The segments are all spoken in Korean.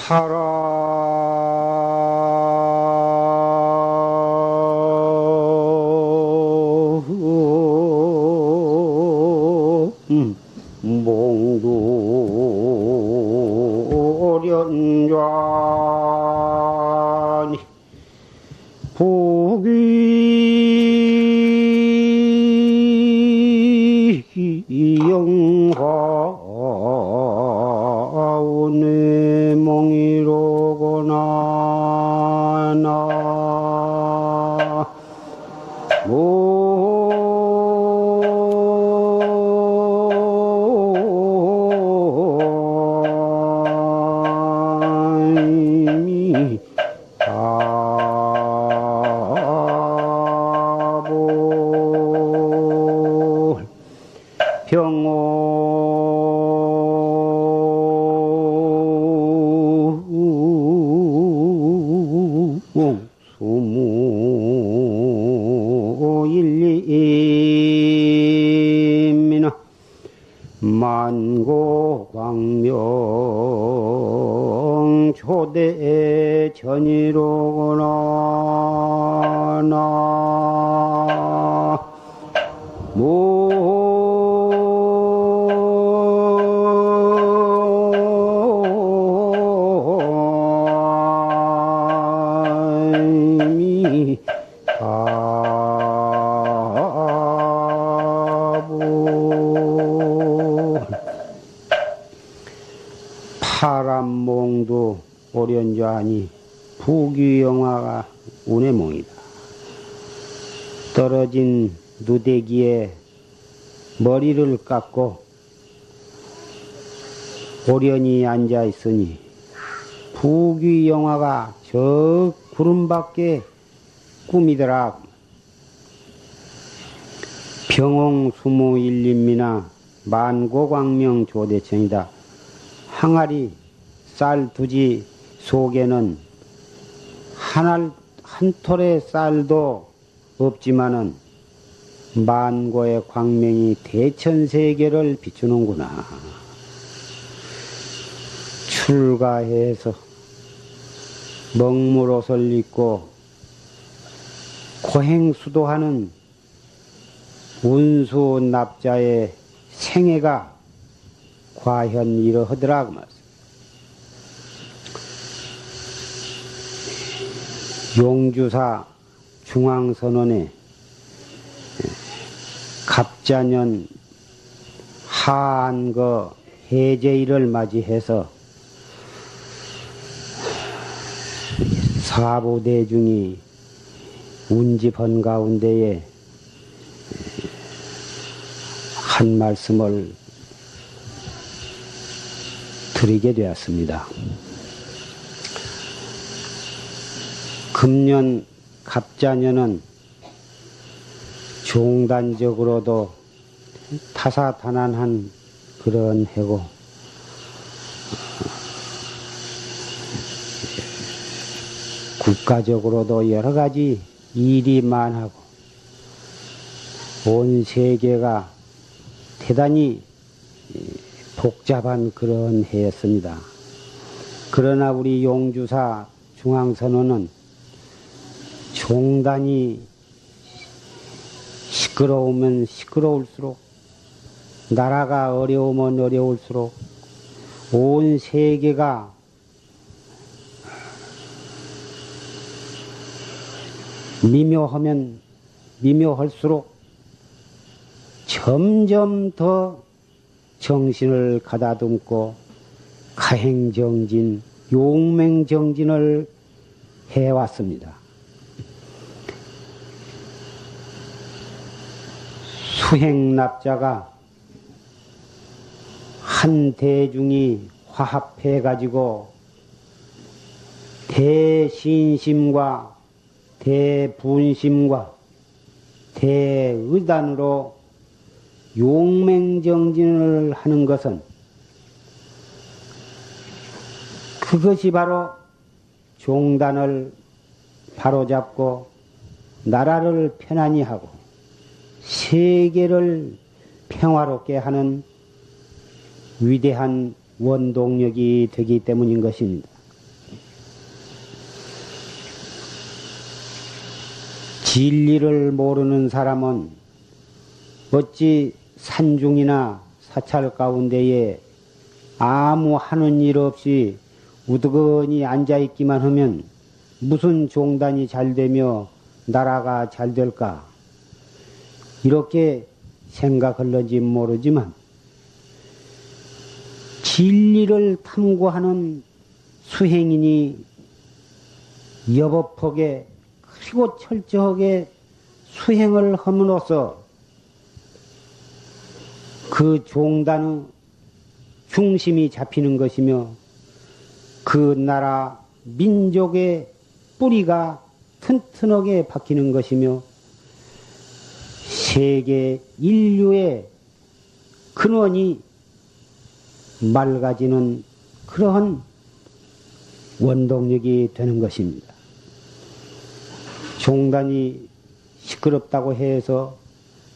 파라 몽두련좌니 부귀영화 운의 몽이로구나 나 수무일리미나 만고광명 초대 전이로구나 나 파란몽도 오련좌니 부귀영화가 운의 몽이다. 떨어진 누대기에 머리를 깎고 오련히 앉아 있으니 부귀영화가 저 구름 밖에 꿈이더라. 병홍수무일림이나 만고광명 조대천이다. 항아리 쌀두지 속에는 한 톨의 쌀도 없지만은 만고의 광명이 대천세계를 비추는구나. 출가해서 먹물옷을 입고 고행수도하는 운수 납자의 생애가 과연 이러하더라 그 말씀. 용주사 중앙선언에 갑자년 하안거 해제일을 맞이해서 사부대중이 운집한 가운데에 한 말씀을 드리게 되었습니다. 금년 갑자년은 종단적으로도 타사다난한 그런 해고 국가적으로도 여러 가지 일이 많하고 온 세계가 대단히 복잡한 그런 해였습니다. 그러나 우리 용주사 중앙선언은 종단이 시끄러우면 시끄러울수록 나라가 어려우면 어려울수록 온 세계가 미묘하면 미묘할수록 점점 더 정신을 가다듬고 가행정진, 용맹정진을 해왔습니다. 수행납자가 한 대중이 화합해가지고 대신심과 대분심과 대의단으로 용맹정진을 하는 것은 그것이 바로 종단을 바로잡고 나라를 편안히 하고 세계를 평화롭게 하는 위대한 원동력이 되기 때문인 것입니다. 진리를 모르는 사람은 어찌 산중이나 사찰 가운데에 아무 하는 일 없이 우두거니 앉아있기만 하면 무슨 종단이 잘 되며 나라가 잘 될까? 이렇게 생각할런지 모르지만 진리를 탐구하는 수행인이 여법하게 그리고 철저하게 수행을 함으로써 그 종단의 중심이 잡히는 것이며 그 나라 민족의 뿌리가 튼튼하게 박히는 것이며 세계 인류의 근원이 맑아지는 그러한 원동력이 되는 것입니다. 종단이 시끄럽다고 해서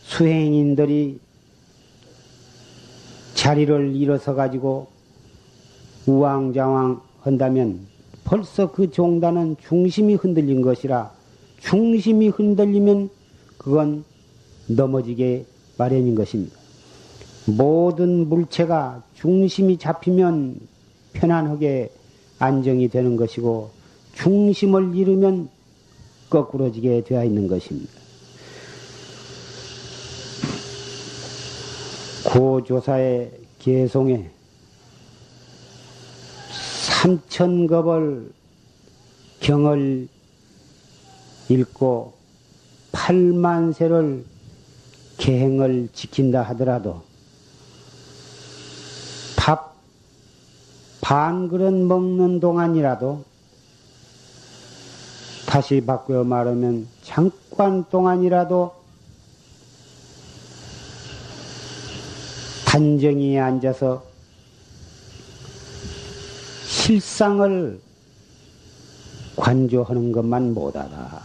수행인들이 자리를 일어서 가지고 우왕좌왕 한다면 벌써 그 종단은 중심이 흔들린 것이라 중심이 흔들리면 그건 넘어지게 마련인 것입니다. 모든 물체가 중심이 잡히면 편안하게 안정이 되는 것이고 중심을 잃으면 거꾸러지게 되어 있는 것입니다. 고조사의 개송에 3000겁을 경을 읽고 8만세를 계행을 지킨다 하더라도 밥 반 그릇 먹는 동안이라도 다시 바꾸어 말하면 잠깐 동안이라도 단정히 앉아서 실상을 관조하는 것만 못하다.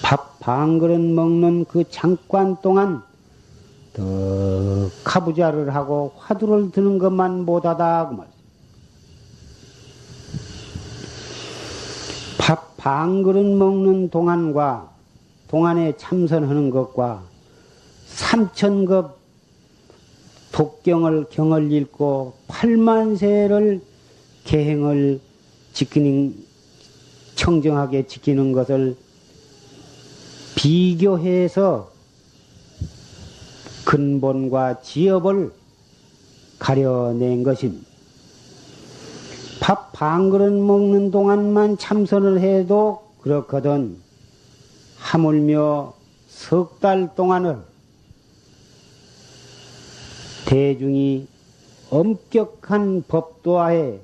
밥 반 그릇 먹는 그 잠깐 동안 더 가부좌를 하고 화두를 드는 것만 못하다. 그 말이야. 밥 반 그릇 먹는 동안과 동안에 참선하는 것과 3000겁 독경을 경을 읽고 8만세를 계행을 지키는 청정하게 지키는 것을 비교해서 근본과 지엽을 가려낸 것입니다. 밥 반 그릇 먹는 동안만 참선을 해도 그렇거든 하물며 석 달 동안을 대중이 엄격한 법도하에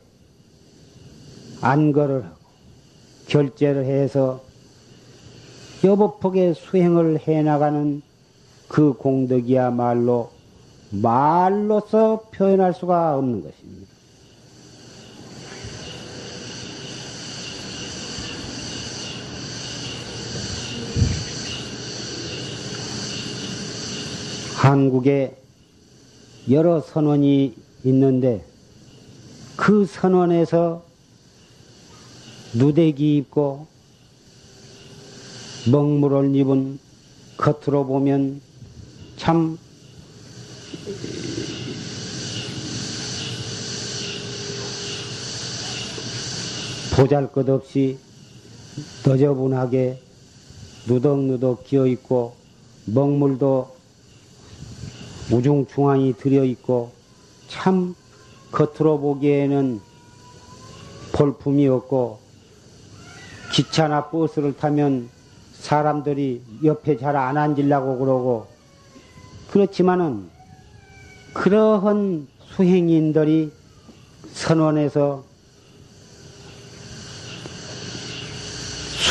안거를 하고 결제를 해서 여법하게 수행을 해나가는 그 공덕이야말로 말로서 표현할 수가 없는 것입니다. 한국에 여러 선원이 있는데 그 선원에서 누대기 입고 먹물을 입은 겉으로 보면 참 보잘것없이 너저분하게 누덕누덕 기어있고 먹물도 우중충하니 들여있고 참 겉으로 보기에는 볼품이 없고 기차나 버스를 타면 사람들이 옆에 잘 안 앉으려고 그러고 그렇지만은 그러한 수행인들이 선원에서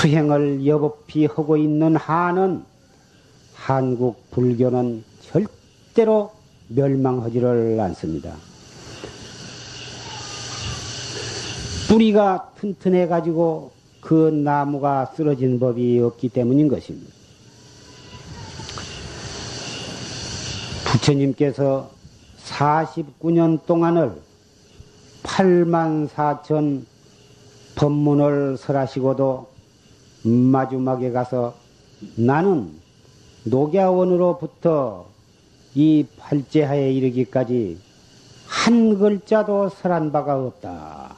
수행을 여법히 하고 있는 한은 한국 불교는 절대로 멸망하지를 않습니다. 뿌리가 튼튼해 가지고 그 나무가 쓰러진 법이 없기 때문인 것입니다. 부처님께서 49년 동안을 84,000 법문을 설하시고도 마지막에 가서 나는 녹야원으로부터 이 팔제하에 이르기까지 한 글자도 설한 바가 없다.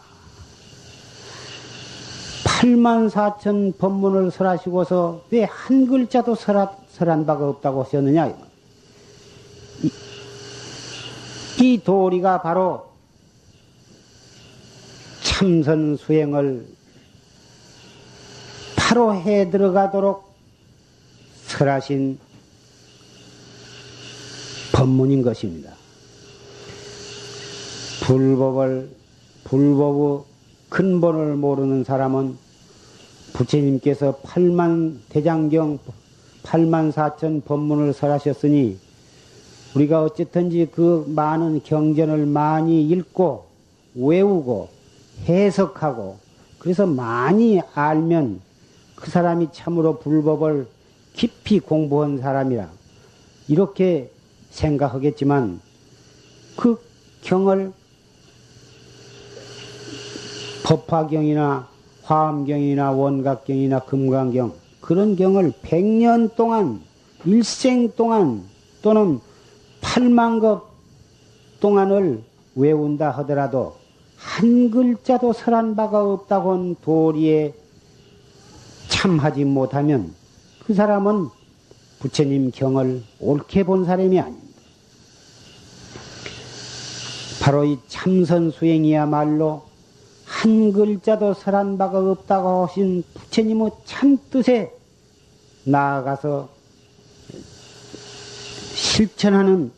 84,000 법문을 설하시고서 왜 한 글자도 설한 바가 없다고 하셨느냐? 이 도리가 바로 참선 수행을 바로 해 들어가도록 설하신 법문인 것입니다. 불법의 근본을 모르는 사람은 부처님께서 8만 대장경 84,000 법문을 설하셨으니 우리가 어쨌든지 그 많은 경전을 많이 읽고 외우고 해석하고 그래서 많이 알면 그 사람이 참으로 불법을 깊이 공부한 사람이라 이렇게 생각하겠지만 그 경을 법화경이나 화엄경이나 원각경이나 금강경 그런 경을 100년 동안 일생 동안 또는 8만급 동안을 외운다 하더라도 한 글자도 설한 바가 없다고 한 도리에 참하지 못하면 그 사람은 부처님 경을 옳게 본 사람이 아닙니다. 바로 이 참선 수행이야말로 한 글자도 설한 바가 없다고 하신 부처님의 참뜻에 나아가서 실천하는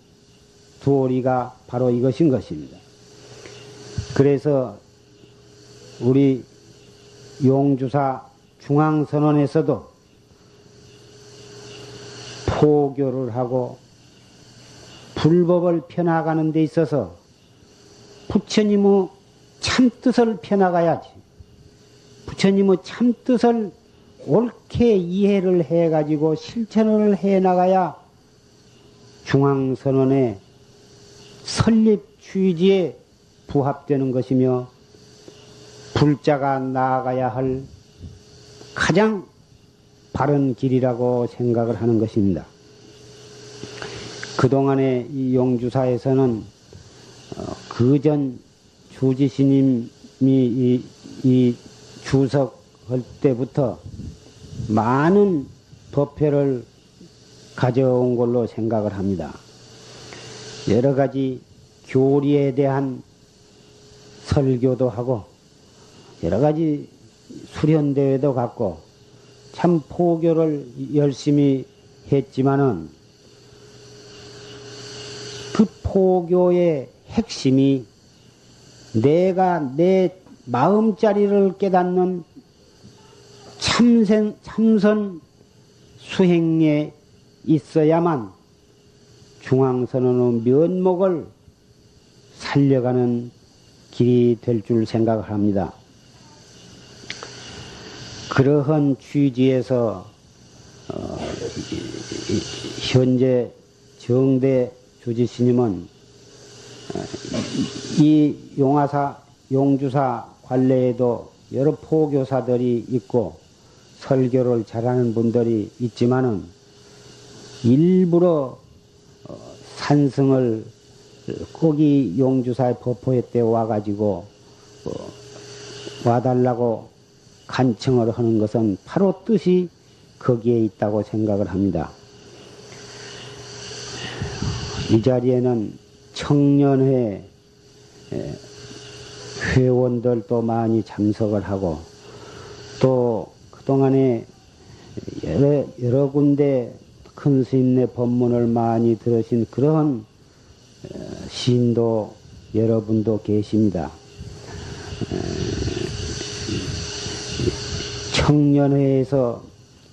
도리가 바로 이것인 것입니다. 그래서 우리 용주사 중앙선언에서도 포교를 하고 불법을 펴나가는 데 있어서 부처님의 참뜻을 펴나가야지. 부처님의 참뜻을 옳게 이해를 해가지고 실천을 해나가야 중앙선언의 설립 취지에 부합되는 것이며 불자가 나아가야 할 가장 바른 길이라고 생각을 하는 것입니다. 그동안에 이 용주사에서는 그전 주지스님이 이 주석할 때부터 많은 법회를 가져온 걸로 생각을 합니다. 여러 가지 교리에 대한 설교도 하고 여러 가지 수련대회도 갖고 참 포교를 열심히 했지만은 그 포교의 핵심이 내가 내 마음자리를 깨닫는 참선 수행에 있어야만 중앙선언의 면목을 살려가는 길이 될 줄 생각을 합니다. 그러한 취지에서 현재 정대 주지스님은 이 용주사 관내에도 여러 포교사들이 있고 설교를 잘하는 분들이 있지만은 일부러 산승을 거기 용주사의 법포회 때 와가지고 와달라고 간청을 하는 것은 바로 뜻이 거기에 있다고 생각을 합니다. 이 자리에는 청년회 회원들도 많이 참석을 하고 또 그동안에 여러 군데 큰 스님네 법문을 많이 들으신 그런 시인도 여러분도 계십니다. 청년회에서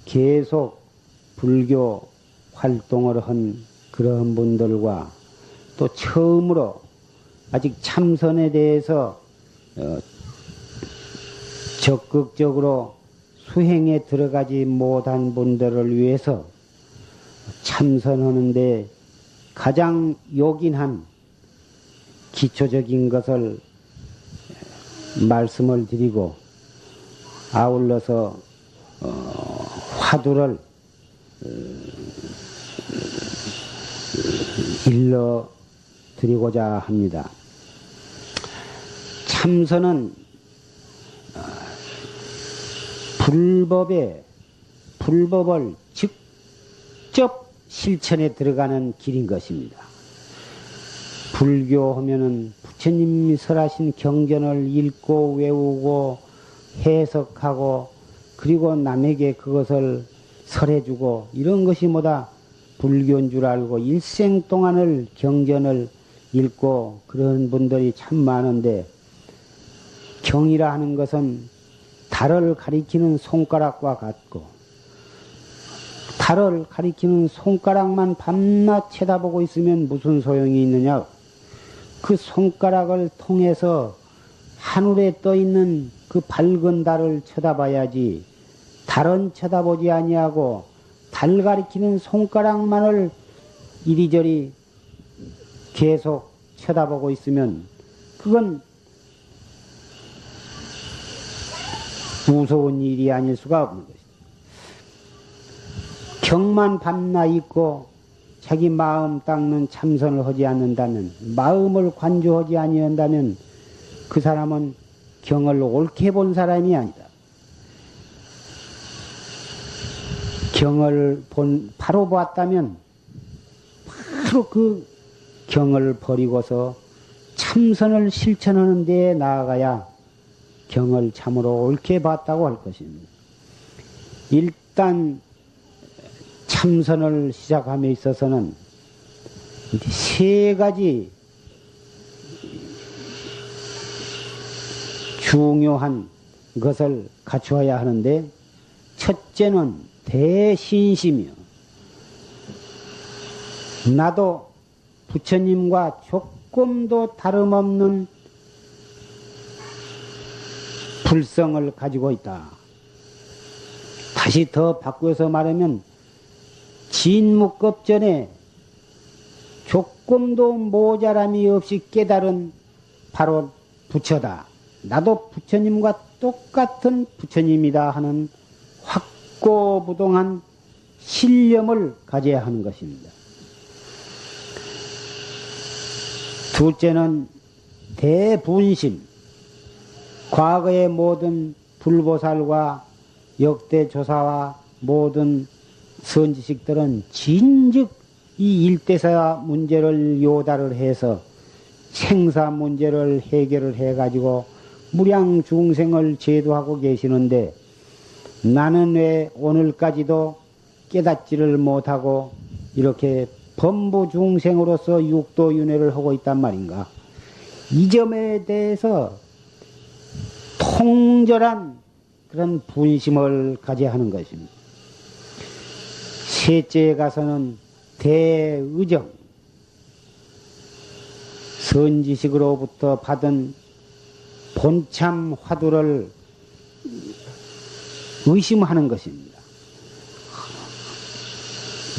계속 불교 활동을 한 그런 분들과 또 처음으로 아직 참선에 대해서 적극적으로 수행에 들어가지 못한 분들을 위해서 참선하는데 가장 요긴한 기초적인 것을 말씀을 드리고 아울러서 화두를 일러 드리고자 합니다. 참선은 불법을 직접 실천에 들어가는 길인 것입니다. 불교 하면은 부처님이 설하신 경전을 읽고 외우고 해석하고 그리고 남에게 그것을 설해주고 이런 것이 뭐다 불교인 줄 알고 일생 동안을 경전을 읽고 그런 분들이 참 많은데 경이라 하는 것은 달을 가리키는 손가락과 같고 달을 가리키는 손가락만 밤낮 쳐다보고 있으면 무슨 소용이 있느냐. 그 손가락을 통해서 하늘에 떠 있는 그 밝은 달을 쳐다봐야지 달은 쳐다보지 아니하고 달 가리키는 손가락만을 이리저리 계속 쳐다보고 있으면 그건 무서운 일이 아닐 수가 없는 것이다. 경만 밤낮 있고 자기 마음 닦는 참선을 하지 않는다면 마음을 관조하지 아니한다면 그 사람은 경을 옳게 본 사람이 아니다. 경을 바로 봤다면 바로 그 경을 버리고서 참선을 실천하는 데에 나아가야 경을 참으로 옳게 봤다고 할 것입니다. 일단 참선을 시작함에 있어서는 세 가지 중요한 것을 갖추어야 하는데 첫째는 대신심이요. 나도 부처님과 조금도 다름없는 불성을 가지고 있다. 다시 더 바꾸어서 말하면 진묵겁전에 조금도 모자람이 없이 깨달은 바로 부처다. 나도 부처님과 똑같은 부처님이다 하는 확고부동한 신념을 가져야 하는 것입니다. 둘째는 대분심. 과거의 모든 불보살과 역대 조사와 모든 선지식들은 진즉 이 일대사 문제를 요달을 해서 생사 문제를 해결을 해가지고 무량 중생을 제도하고 계시는데 나는 왜 오늘까지도 깨닫지를 못하고 이렇게 범부 중생으로서 육도윤회를 하고 있단 말인가. 이 점에 대해서 통절한 그런 분심을 가져야 하는 것입니다. 셋째에 가서는 대의정, 선지식으로부터 받은 본참 화두를 의심하는 것입니다.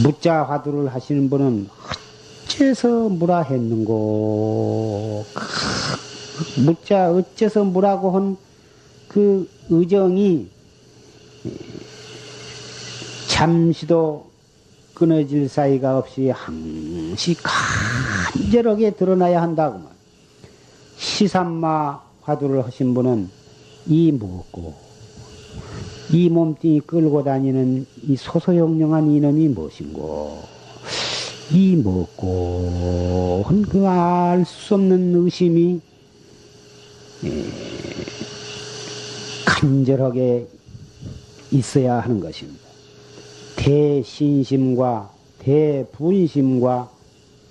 무자 화두를 하시는 분은 어째서 무라 했는고, 무자 어째서 무라고 한 그 의정이 잠시도 끊어질 사이가 없이 항시 간절하게 드러나야 한다고 말. 시삼마 화두를 하신 분은 이 무엇고 이 몸뚱이 끌고 다니는 이 소소영령한 이놈이 무엇인고 이 무엇고 한 그 알 수 없는 의심이 간절하게 있어야 하는 것입니다. 대신심과 대분심과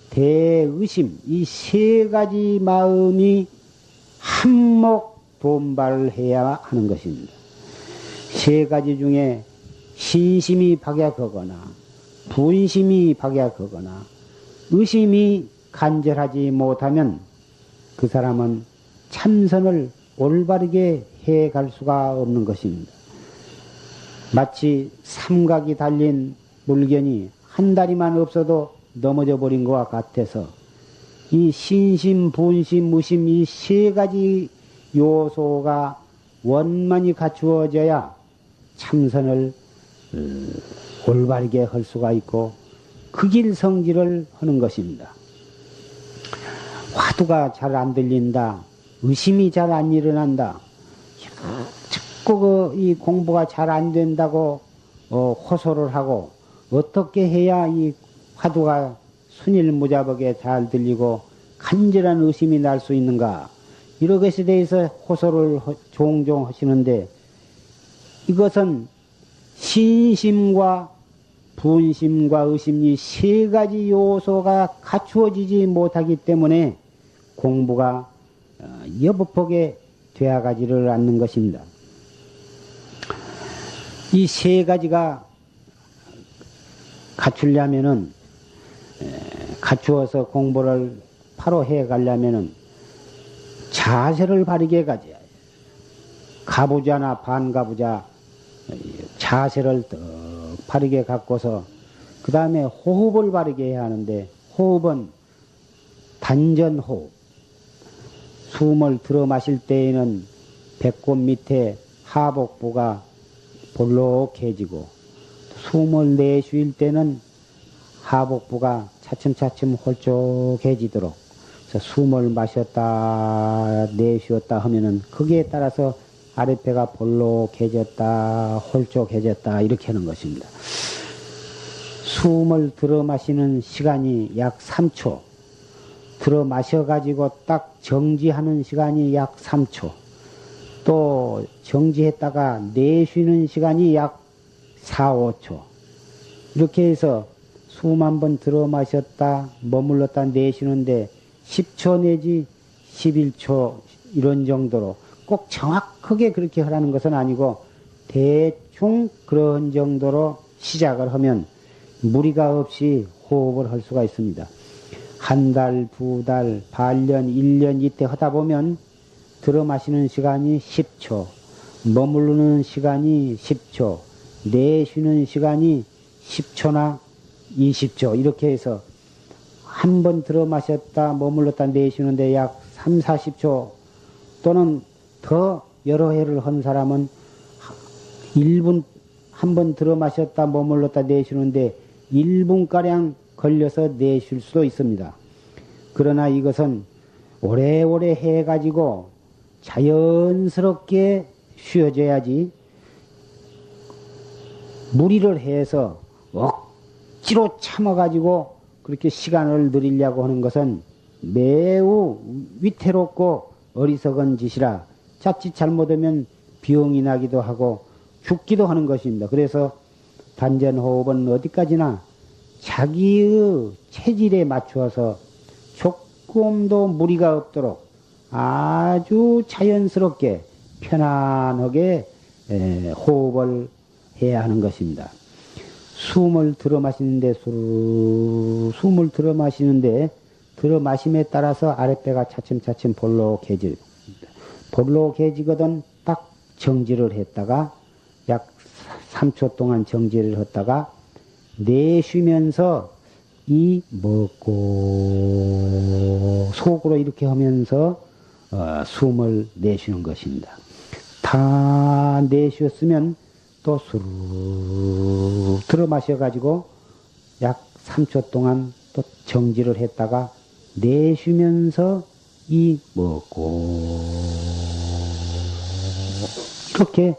대의심 이 세 가지 마음이 한몫 돈발을 해야 하는 것입니다. 세 가지 중에 신심이 박약하거나 분심이 박약하거나 의심이 간절하지 못하면 그 사람은 참선을 올바르게 해갈 수가 없는 것입니다. 마치 삼각이 달린 물견이 한 다리만 없어도 넘어져 버린 것과 같아서 이 신심, 분심, 의심 이 세 가지 요소가 원만히 갖추어져야 참선을 올바르게 할 수가 있고 그 길 성질을 하는 것입니다. 화두가 잘 안 들린다. 의심이 잘 안 일어난다. 자꾸 이 공부가 잘 안 된다고 호소를 하고 어떻게 해야 이 화두가 순일무잡하게 잘 들리고 간절한 의심이 날 수 있는가? 이런 것에 대해서 호소를 종종 하시는데 이것은 신심과 분심과 의심 이 세 가지 요소가 갖추어지지 못하기 때문에 공부가 여법하게 되어가지를 않는 것입니다. 이 세 가지가 갖추려면은 갖추어서 공부를 바로 해가려면은 자세를 바르게 가져야 해요. 가부자나 반가부자 자세를 떡 바르게 갖고서 그 다음에 호흡을 바르게 해야 하는데 호흡은 단전호흡. 숨을 들어 마실 때에는 배꼽 밑에 하복부가 볼록해지고 숨을 내쉴 때는 하복부가 차츰차츰 홀쭉해지도록 숨을 마셨다 내쉬었다 하면은 거기에 따라서 아랫배가 볼록해졌다 홀쭉해졌다 이렇게 하는 것입니다. 숨을 들어 마시는 시간이 약 3초, 들어 마셔가지고 딱 정지하는 시간이 약 3초, 또 정지했다가 내쉬는 시간이 약 4, 5초. 이렇게 해서 숨 한번 들어 마셨다 머물렀다 내쉬는데 10초 내지 11초 이런 정도로 꼭 정확하게 그렇게 하라는 것은 아니고 대충 그런 정도로 시작을 하면 무리가 없이 호흡을 할 수가 있습니다. 한 달, 두 달, 반년, 1년 이때 하다 보면 들어 마시는 시간이 10초, 머무르는 시간이 10초, 내쉬는 시간이 10초나 20초 이렇게 해서 한 번 들어 마셨다 머물렀다 내쉬는데 약 3, 40초 또는 더 여러 해를 한 사람은 1분 한 번 들어 마셨다 머물렀다 내쉬는데 1분가량 걸려서 내쉴 수도 있습니다. 그러나 이것은 오래오래 해가지고 자연스럽게 쉬어져야지 무리를 해서 억지로 참아가지고 그렇게 시간을 늘리려고 하는 것은 매우 위태롭고 어리석은 짓이라 자칫 잘못하면 병이 나기도 하고 죽기도 하는 것입니다. 그래서 단전호흡은 어디까지나 자기의 체질에 맞추어서 조금도 무리가 없도록 아주 자연스럽게 편안하게 호흡을 해야 하는 것입니다. 숨을 들어 마시는데 숨을 들어 마시는데 들어 마심에 따라서 아랫배가 차츰차츰 볼록해지거든 딱 정지를 했다가 약 3초 동안 정지를 했다가 내쉬면서 이 먹고 속으로 이렇게 하면서 숨을 내쉬는 것입니다. 다 내쉬었으면 또 수르 들어 마셔가지고 약 3초 동안 또 정지를 했다가 내쉬면서 이 먹고 이렇게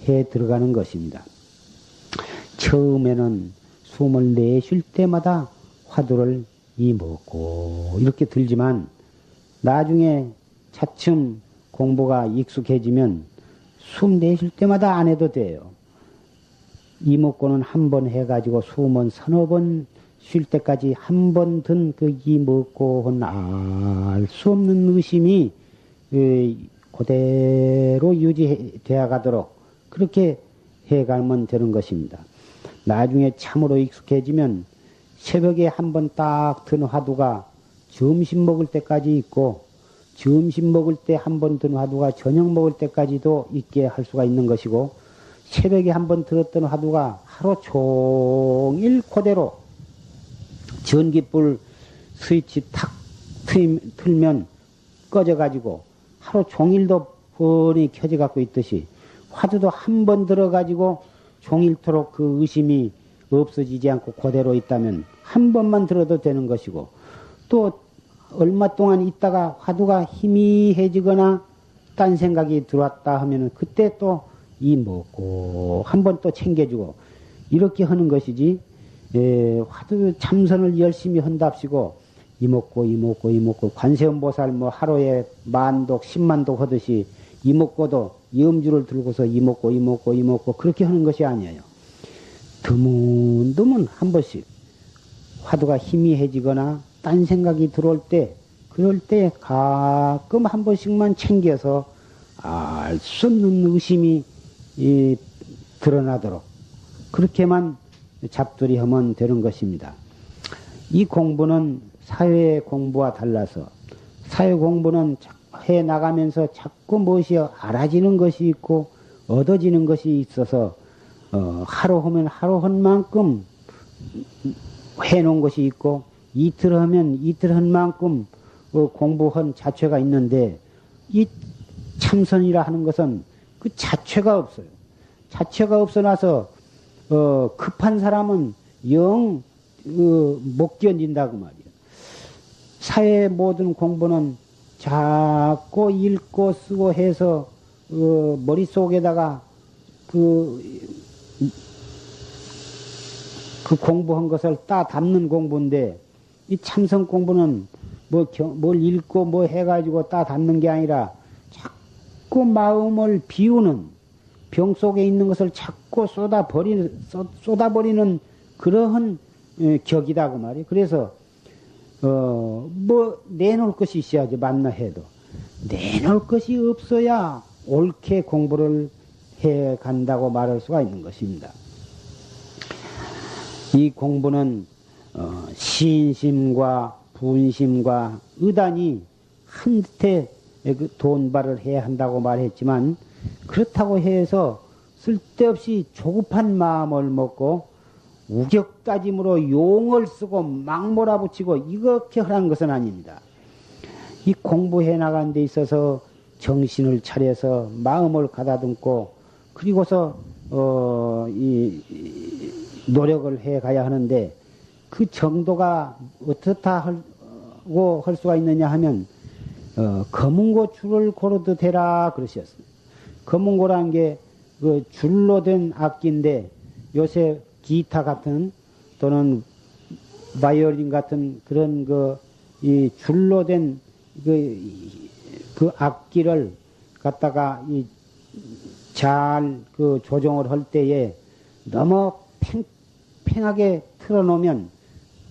해 들어가는 것입니다. 처음에는 숨을 내쉴 때마다 화두를 이 먹고 이렇게 들지만 나중에 차츰 공부가 익숙해지면 숨 내쉴 때마다 안 해도 돼요. 이 먹고는 한 번 해가지고 숨은 서너 번 쉴 때까지 한 번 든 그 이 먹고는 알 수 없는 의심이 그대로 유지되어 가도록 그렇게 해가면 되는 것입니다. 나중에 참으로 익숙해지면 새벽에 한 번 딱 든 화두가 점심 먹을 때까지 있고 점심 먹을 때 한 번 든 화두가 저녁 먹을 때까지도 있게 할 수가 있는 것이고 새벽에 한 번 들었던 화두가 하루 종일 그대로 전기불 스위치 탁 틀면 꺼져가지고 하루 종일도 뻔히 켜져 갖고 있듯이 화두도 한 번 들어가지고 종일토록 그 의심이 없어지지 않고 그대로 있다면 한 번만 들어도 되는 것이고, 또 얼마 동안 있다가 화두가 희미해지거나 딴 생각이 들어왔다 하면은 그때 또 이 먹고 한 번 또 챙겨주고 이렇게 하는 것이지, 화두 참선을 열심히 한답시고 이먹고 관세음보살 뭐 하루에 만독 10만독 하듯이 이먹고도 염주를 들고서 이먹고 그렇게 하는 것이 아니에요. 드문드문 한 번씩 화두가 희미해지거나 딴 생각이 들어올 때, 그럴 때 가끔 한 번씩만 챙겨서 알 수 없는 의심이 드러나도록 그렇게만 잡두리 하면 되는 것입니다. 이 공부는 사회 공부와 달라서, 사회 공부는 해 나가면서 자꾸 무엇이 알아지는 것이 있고 얻어지는 것이 있어서 하루 하면 하루 한 만큼 해놓은 것이 있고, 이틀 하면 이틀 한 만큼 공부한 자체가 있는데, 이 참선이라 하는 것은 그 자체가 없어요. 자체가 없어 나서 급한 사람은 영 못 견딘다고 말이에요. 사회 모든 공부는 자꾸 읽고 쓰고 해서 머릿속에다가 그 공부한 것을 따 담는 공부인데, 이 참선 공부는 뭘 읽고 뭐 해가지고 따 담는 게 아니라 자꾸 마음을 비우는, 병 속에 있는 것을 자꾸 쏟아버리는 그러한 격이다고 말이에요. 그래서 뭐 내놓을 것이 있어야지. 만나 해도 내놓을 것이 없어야 옳게 공부를 해 간다고 말할 수가 있는 것입니다. 이 공부는 신심과 분심과 의단이 한뜻에 돈발을 해야 한다고 말했지만, 그렇다고 해서 쓸데없이 조급한 마음을 먹고 우격다짐으로 용을 쓰고 막 몰아붙이고 이렇게 하라는 것은 아닙니다. 이 공부해 나가는 데 있어서 정신을 차려서 마음을 가다듬고 그리고서 이 노력을 해 가야 하는데, 그 정도가 어떻다 하고 할 수가 있느냐 하면 검은고 줄을 고르듯 해라 그러셨습니다. 검은고라는 게 그 줄로 된 악기인데, 요새 기타 같은 또는 바이올린 같은 그런 이 줄로 된 그 악기를 갖다가 잘 조정을 할 때에 너무 팽팽하게 틀어놓으면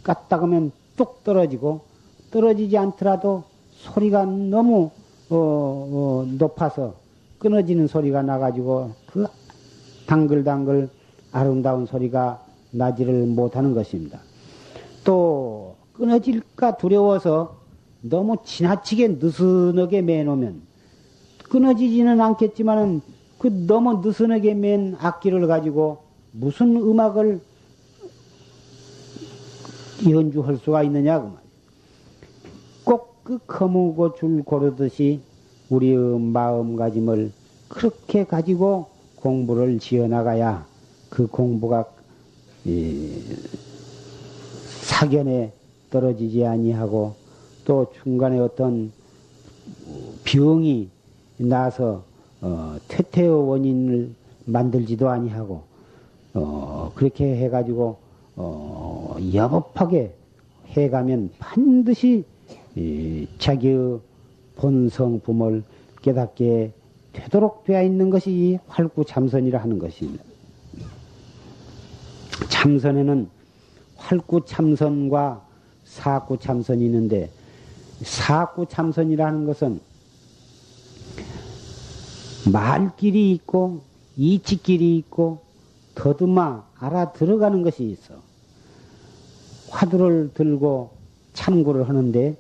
까딱하면 뚝 떨어지고, 떨어지지 않더라도 소리가 너무 높아서 끊어지는 소리가 나가지고 그 당글당글 아름다운 소리가 나지를 못하는 것입니다. 또 끊어질까 두려워서 너무 지나치게 느슨하게 매놓으면 끊어지지는 않겠지만은 그 너무 느슨하게 맨 악기를 가지고 무슨 음악을 연주할 수가 있느냐고 말이에요. 꼭 그 거무고 줄 고르듯이 우리의 마음가짐을 그렇게 가지고 공부를 지어나가야 그 공부가 사견에 떨어지지 아니하고, 또 중간에 어떤 병이 나서 퇴퇴의 원인을 만들지도 아니하고, 그렇게 해가지고 여법하게 해가면 반드시 자기의 본성품을 깨닫게 되도록 되어 있는 것이 이 활구참선이라 하는 것입니다. 참선에는 활구참선과 사구참선이 있는데, 사구참선이라는 것은 말길이 있고 이치길이 있고 더듬어 알아들어가는 것이 있어. 화두를 들고 참고를 하는데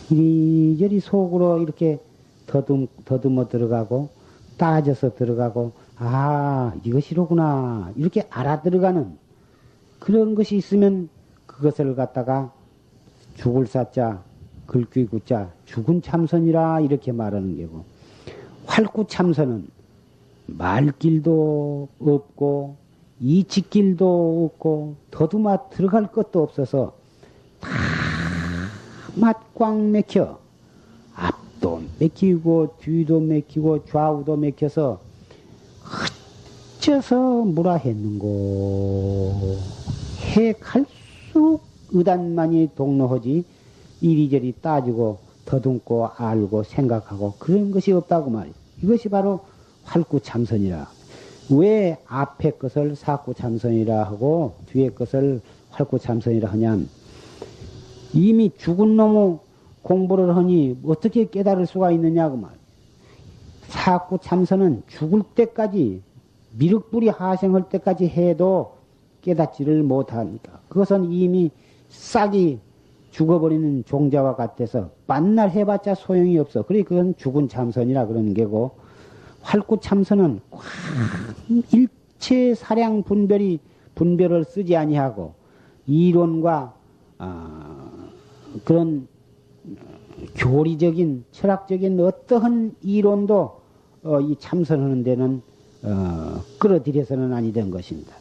이리저리 속으로 이렇게 더듬어 들어가고 따져서 들어가고, 아 이것이로구나 이렇게 알아들어가는 그런 것이 있으면 그것을 갖다가 죽을 사자 글귀구자 죽은 참선이라 이렇게 말하는 게고, 활구 참선은 말길도 없고 이치길도 없고 더듬어 들어갈 것도 없어서 다 맛꽉 맥혀 앞도 맥히고 뒤도 맥히고 좌우도 맥혀서 어째서 뭐라 했는고 해 갈수록 의단만이 동로하지 이리저리 따지고 더듬고 알고 생각하고 그런 것이 없다고 말이야. 이것이 바로 활구참선이라. 왜 앞에 것을 사구참선이라 하고 뒤에 것을 활구참선이라 하냐면 이미 죽은 놈의 공부를 하니 어떻게 깨달을 수가 있느냐고 말이야. 사구참선은 죽을 때까지 미륵불이 하생할 때까지 해도 깨닫지를 못하니까 그것은 이미 싹이 죽어버리는 종자와 같아서 만날 해봤자 소용이 없어. 그래 그건 죽은 참선이라 그러는 게고 활구참선은 일체 사량 분별을 쓰지 아니하고 이론과 그런 교리적인 철학적인 어떠한 이론도 이 참선하는 데는 끌어들여서는 아니 된 것입니다.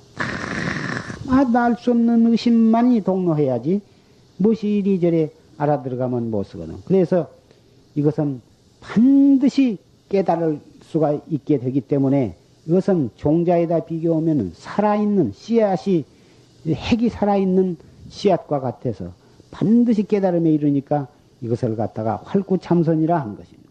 알 수 없는 의심만이 동로해야지 무엇이 이리저리 알아들어가면 못 쓰거든. 그래서 이것은 반드시 깨달을 수가 있게 되기 때문에 이것은 종자에다 비교하면 살아있는 씨앗이 핵이 살아있는 씨앗과 같아서 반드시 깨달음에 이르니까 이것을 갖다가 활구참선이라 한 것입니다.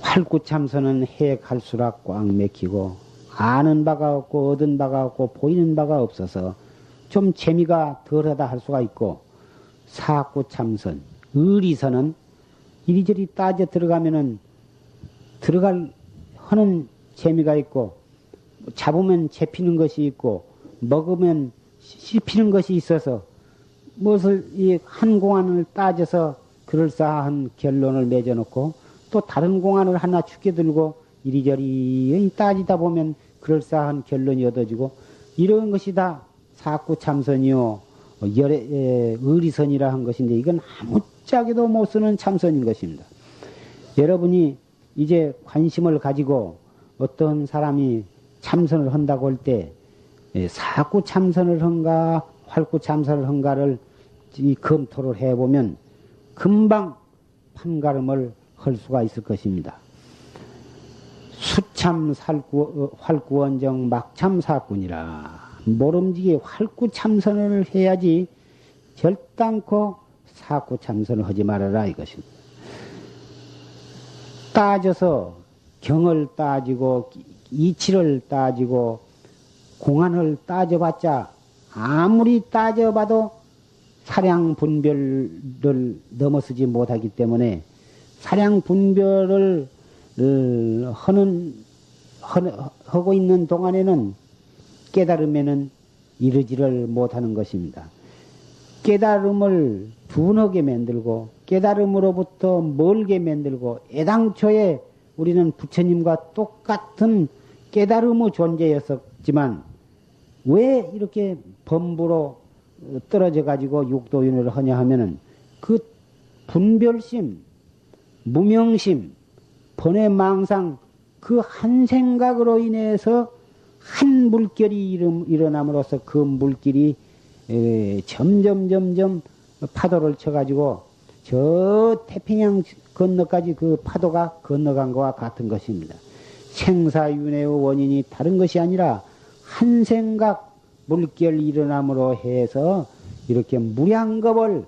활구참선은 해 갈수록 꽉 맥히고 아는 바가 없고 얻은 바가 없고 보이는 바가 없어서 좀 재미가 덜하다 할 수가 있고 사구참선, 의리선은 이리저리 따져 들어가면은 들어갈 하는 재미가 있고 잡으면 잡히는 것이 있고 먹으면 씹히는 것이 있어서 무엇을 이 한 공안을 따져서 그럴싸한 결론을 맺어놓고 또 다른 공안을 하나 죽게 들고 이리저리 따지다 보면 그럴싸한 결론이 얻어지고 이런 것이 다 사구참선이요 의리선이라 한 것인데 이건 아무짝에도 못 쓰는 참선인 것입니다. 여러분이 이제 관심을 가지고 어떤 사람이 참선을 한다고 할 때 사구참선을 한가 활구참선을 한가를 검토를 해보면 금방 판가름을 할 수가 있을 것입니다. 수참 활구원정 막참 사꾼이라 모름지기 활구참선을 해야지 절단코 사구참선을 하지 말아라 이것입니다. 따져서 경을 따지고 이치를 따지고 공안을 따져봤자 아무리 따져봐도 사량 분별을 넘어서지 못하기 때문에 사량 분별을 하고 있는 동안에는 깨달음에는 이르지를 못하는 것입니다. 깨달음을 둔하게 만들고 깨달음으로부터 멀게 만들고 애당초에 우리는 부처님과 똑같은 깨달음의 존재였었지만 왜 이렇게 범부로 떨어져 가지고 육도윤회를 하냐 하면은 그 분별심, 무명심, 번외망상 그 한 생각으로 인해서 한 물결이 일어남으로써 그 물길이 점점 파도를 쳐가지고 저 태평양 건너까지 그 파도가 건너간 것과 같은 것입니다. 생사윤회의 원인이 다른 것이 아니라 한 생각 물결 일어남으로 해서 이렇게 무량겁을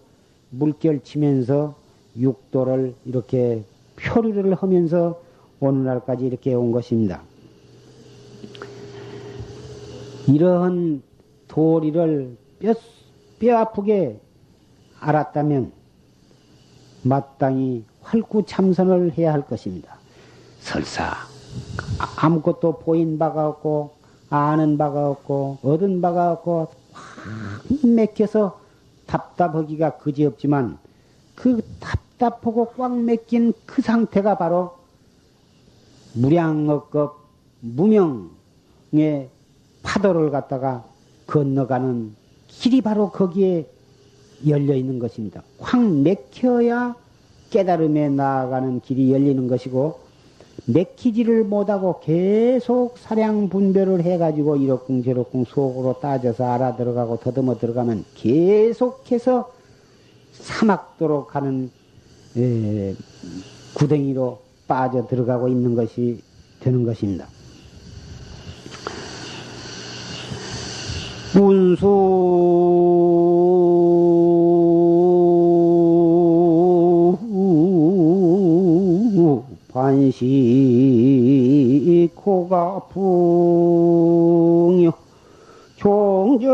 물결 치면서 육도를 이렇게 표류를 하면서 오늘날까지 이렇게 온 것입니다. 이러한 도리를 뼈 아프게 알았다면 마땅히 활구참선을 해야 할 것입니다. 설사 아무것도 보인 바가 없고 아는 바가 없고 얻은 바가 없고 확 맥혀서 답답하기가 그지없지만 그 답답하고 꽉 맥힌 그 상태가 바로 무량억겁 무명의 파도를 갖다가 건너가는 길이 바로 거기에 열려 있는 것입니다. 확 맥혀야 깨달음에 나아가는 길이 열리는 것이고 내키지를 못하고 계속 사량 분별을 해가지고 이렇쿵 저렇쿵 속으로 따져서 알아들어가고 더듬어 들어가면 계속해서 사막도로 가는 구덩이로 빠져 들어가고 있는 것이 되는 것입니다. 운수 반시 코가 풍요 종전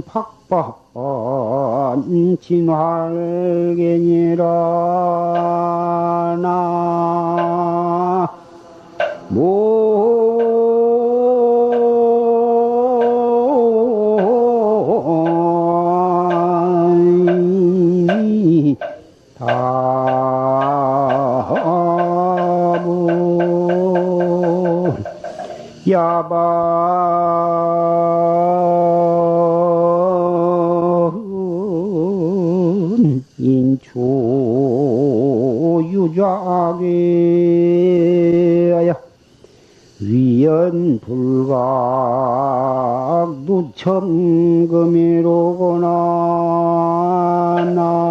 박반 진활견이라 나 야반 인초유작에 위연불각 누첨금이로구나 나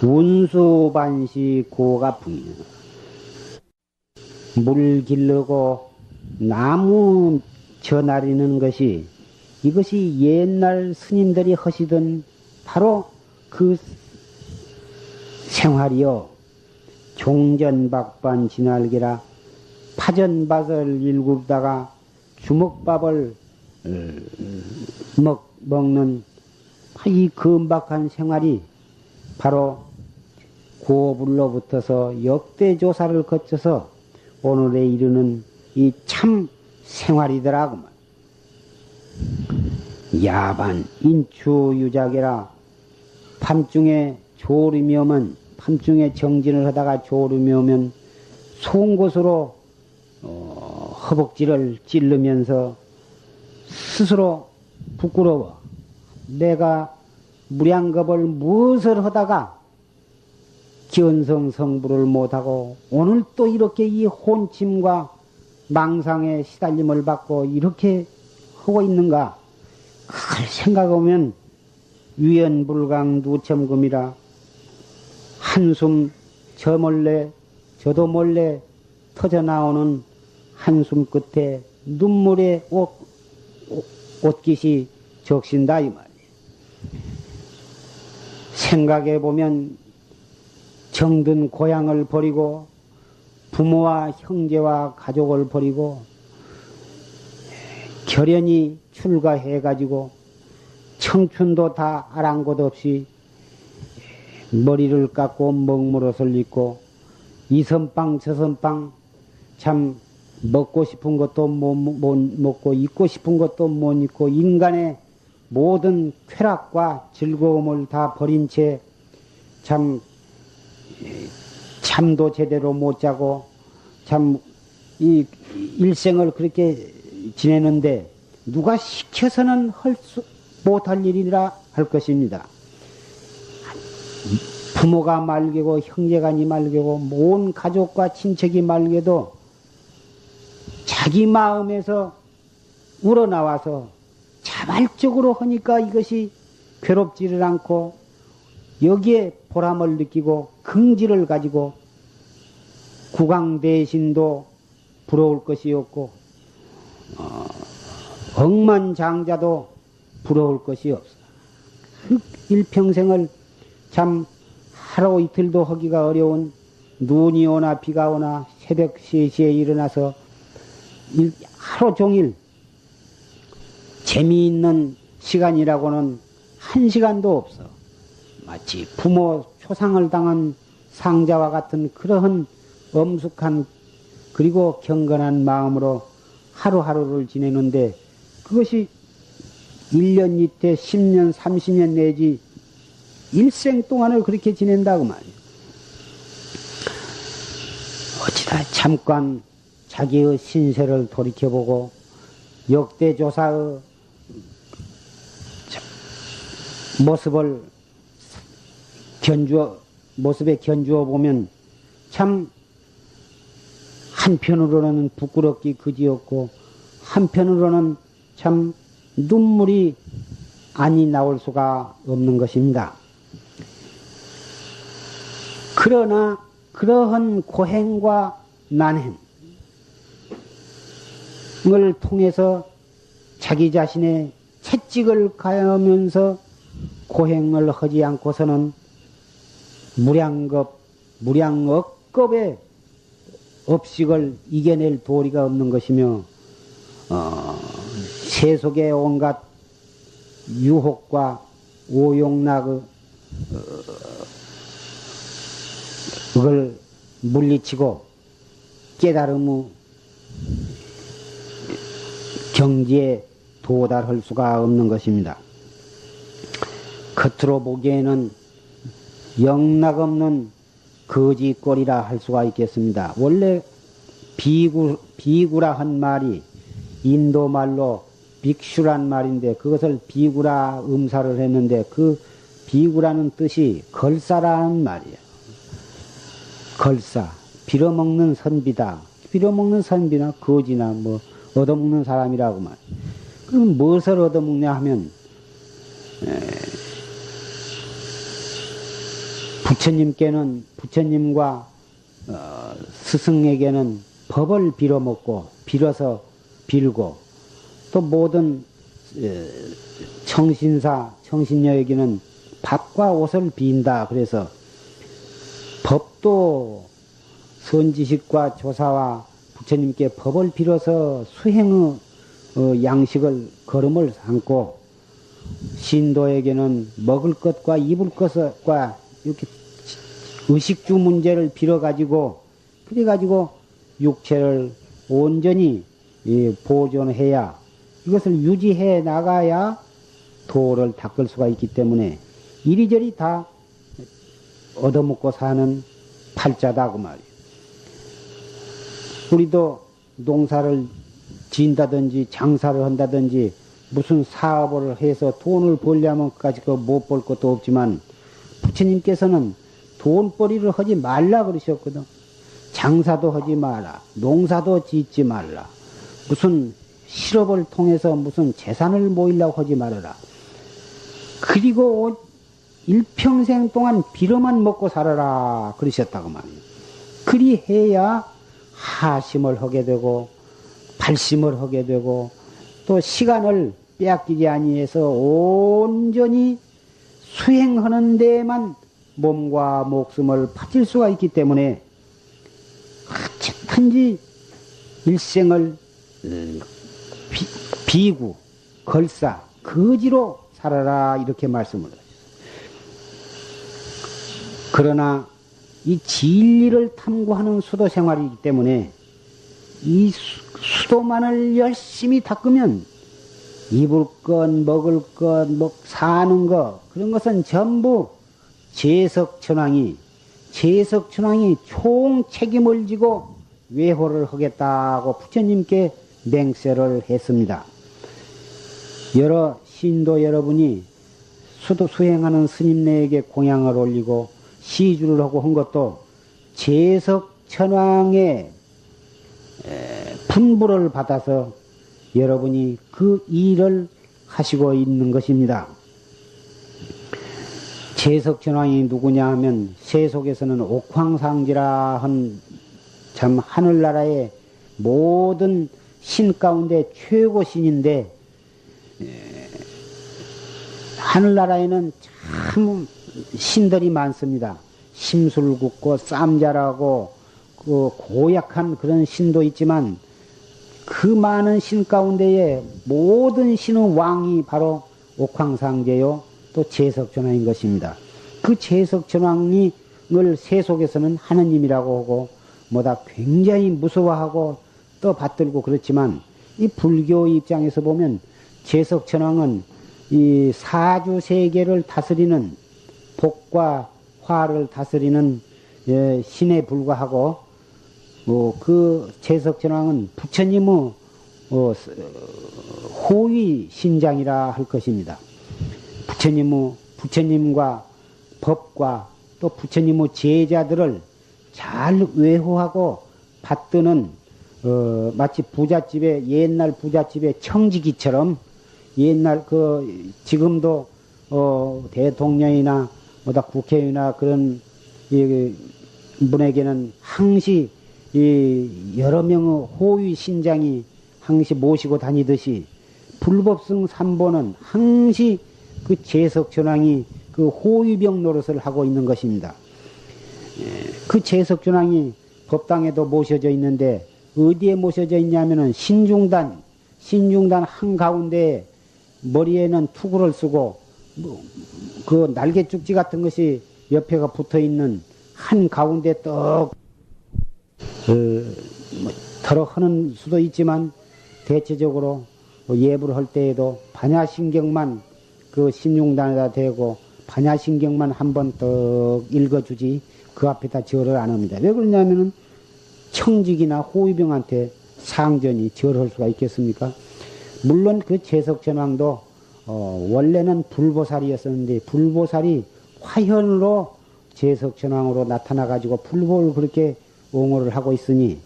운수반시 고가풍이요. 물 기르고 나무 전하리는 것이 이것이 옛날 스님들이 하시던 바로 그 생활이요. 종전박반 진알기라 파전밭을 일굽다가 주먹밥을 먹는 이 금박한 생활이 바로 고불로부터서 역대 조사를 거쳐서 오늘에 이르는 이 참 생활이더라고만. 야반 인추유작이라 밤중에 졸음이 오면 밤중에 정진을 하다가 졸음이 오면 송곳으로 허벅지를 찌르면서 스스로 부끄러워. 내가 무량겁을 무엇을 하다가 견성성불을 못하고 오늘 또 이렇게 이 혼침과 망상의 시달림을 받고 이렇게 하고 있는가? 그걸 생각하면 위연불강 누첨금이라 한숨 저 몰래 저도 몰래 터져나오는 한숨 끝에 눈물의 옷깃이 적신다 이 말이에요. 생각해보면 정든 고향을 버리고 부모와 형제와 가족을 버리고 결연히 출가해가지고 청춘도 다 아랑곳 없이 머리를 깎고 먹물옷을 입고 이선빵 저선빵 참 먹고 싶은 것도 못 먹고 입고 싶은 것도 못 입고 인간의 모든 쾌락과 즐거움을 다 버린 채 잠도 제대로 못 자고 참 이 일생을 그렇게 지내는데 누가 시켜서는 못할 일이라 할 것입니다. 부모가 말개고 형제간이 말개고 온 가족과 친척이 말개도 자기 마음에서 우러나와서 자발적으로 하니까 이것이 괴롭지를 않고 여기에 보람을 느끼고 긍지를 가지고 구강대신도 부러울 것이 없고 억만장자도 부러울 것이 없어. 일평생을 참 하루 이틀도 하기가 어려운 눈이 오나 비가 오나 새벽 3시에 일어나서 하루 종일 재미있는 시간이라고는 한 시간도 없어. 마치 부모 초상을 당한 상자와 같은 그러한 엄숙한 그리고 경건한 마음으로 하루하루를 지내는데 그것이 1년 이때 10년, 30년 내지 일생 동안을 그렇게 지낸다고 말이에요. 어찌다 잠깐 자기의 신세를 돌이켜보고 역대조사의 모습에 견주어 보면 참 한편으로는 부끄럽기 그지없고 한편으로는 참 눈물이 아니 나올 수가 없는 것입니다. 그러나 그러한 고행과 난행을 통해서 자기 자신의 채찍을 가하면서 고행을 하지 않고서는 무량억겁의 업식을 이겨낼 도리가 없는 것이며 세속의 온갖 유혹과 오용락을 물리치고 깨달음의 경지에 도달할 수가 없는 것입니다. 겉으로 보기에는 영락없는 거지꼴이라 할 수가 있겠습니다. 원래 비구라 한 말이 인도 말로 빅슈란 말인데 그것을 비구라 음사를 했는데 그 비구라는 뜻이 걸사라는 말이에요. 걸사, 빌어먹는 선비다. 빌어먹는 선비나 거지나 뭐 얻어먹는 사람이라고 말. 그럼 무엇을 얻어먹냐 하면 부처님과 스승에게는 법을 빌어먹고 빌어서 빌고 또 모든 청신녀에게는 밥과 옷을 빈다. 그래서 법도 선지식과 조사와 부처님께 법을 빌어서 수행의 양식을 걸음을 삼고 신도에게는 먹을 것과 입을 것과 이렇게 의식주 문제를 빌어가지고 그래가지고 육체를 온전히 보존해야 이것을 유지해 나가야 도를 닦을 수가 있기 때문에 이리저리 다 얻어먹고 사는 팔자다 그 말이에요. 우리도 농사를 지인다든지 장사를 한다든지 무슨 사업을 해서 돈을 벌려면 까지 못 벌 것도 없지만 부처님께서는 돈벌이를 하지 말라 그러셨거든. 장사도 하지 마라. 농사도 짓지 말라. 무슨 실업을 통해서 무슨 재산을 모으려고 하지 말아라. 그리고 일평생 동안 빌어만 먹고 살아라 그러셨다고 말이에요. 그리 해야 하심을 하게 되고 발심을 하게 되고 또 시간을 빼앗기지 아니해서 온전히 수행하는 데에만 몸과 목숨을 바칠 수가 있기 때문에 어쨌든지 일생을 비구, 걸사, 거지로 살아라 이렇게 말씀을 하셨어요. 그러나 이 진리를 탐구하는 수도 생활이기 때문에 이 수도만을 열심히 닦으면 입을 것, 먹을 것, 사는 것 그런 것은 전부 제석천왕이 총 책임을 지고 외호를 하겠다고 부처님께 맹세를 했습니다. 여러 신도 여러분이 수도 수행하는 스님네에게 공양을 올리고 시주를 하고 한 것도 제석천왕의 분부를 받아서 여러분이 그 일을 하시고 있는 것입니다. 제석천왕이 누구냐 하면 세속에서는 옥황상제라 한 참 하늘나라의 모든 신 가운데 최고 신인데 하늘나라에는 참 신들이 많습니다. 심술궂고 쌈잘하고 그 고약한 그런 신도 있지만 그 많은 신 가운데에 모든 신의 왕이 바로 옥황상제요 또 제석천왕인 것입니다. 그 제석천왕을 세속에서는 하느님이라고 하고 뭐다 굉장히 무서워하고 또 받들고 그렇지만 이 불교 입장에서 보면 제석천왕은 이 사주 세계를 다스리는 복과 화를 다스리는 신에 불과하고 그 재석전왕은 부처님의 호위 신장이라 할 것입니다. 부처님과 법과 또 부처님의 제자들을 잘 외호하고 받드는 마치 옛날 부잣집의 청지기처럼 옛날 지금도 대통령이나 국회의원이나 그런 분에게는 항시 여러 명의 호위 신장이 항시 모시고 다니듯이 불법성 삼보는 항시 그 재석전왕이 그 호위병 노릇을 하고 있는 것입니다. 그 재석전왕이 법당에도 모셔져 있는데 어디에 모셔져 있냐면은 신중단 한가운데에 머리에는 투구를 쓰고 그 날개 쭉지 같은 것이 옆에가 붙어 있는 한 가운데 덜어 하는 수도 있지만 대체적으로 예불 할 때에도 반야신경만 그 신중단에다 대고 반야신경만 한번 떡 읽어주지 그 앞에다 절을 안 합니다. 왜 그러냐면은 청직이나 호위병한테 상전이 절할 수가 있겠습니까? 물론 그 재석전왕도 원래는 불보살이었었는데 불보살이 화현으로 재석전왕으로 나타나가지고 불보를 그렇게 옹호를 하고 있으니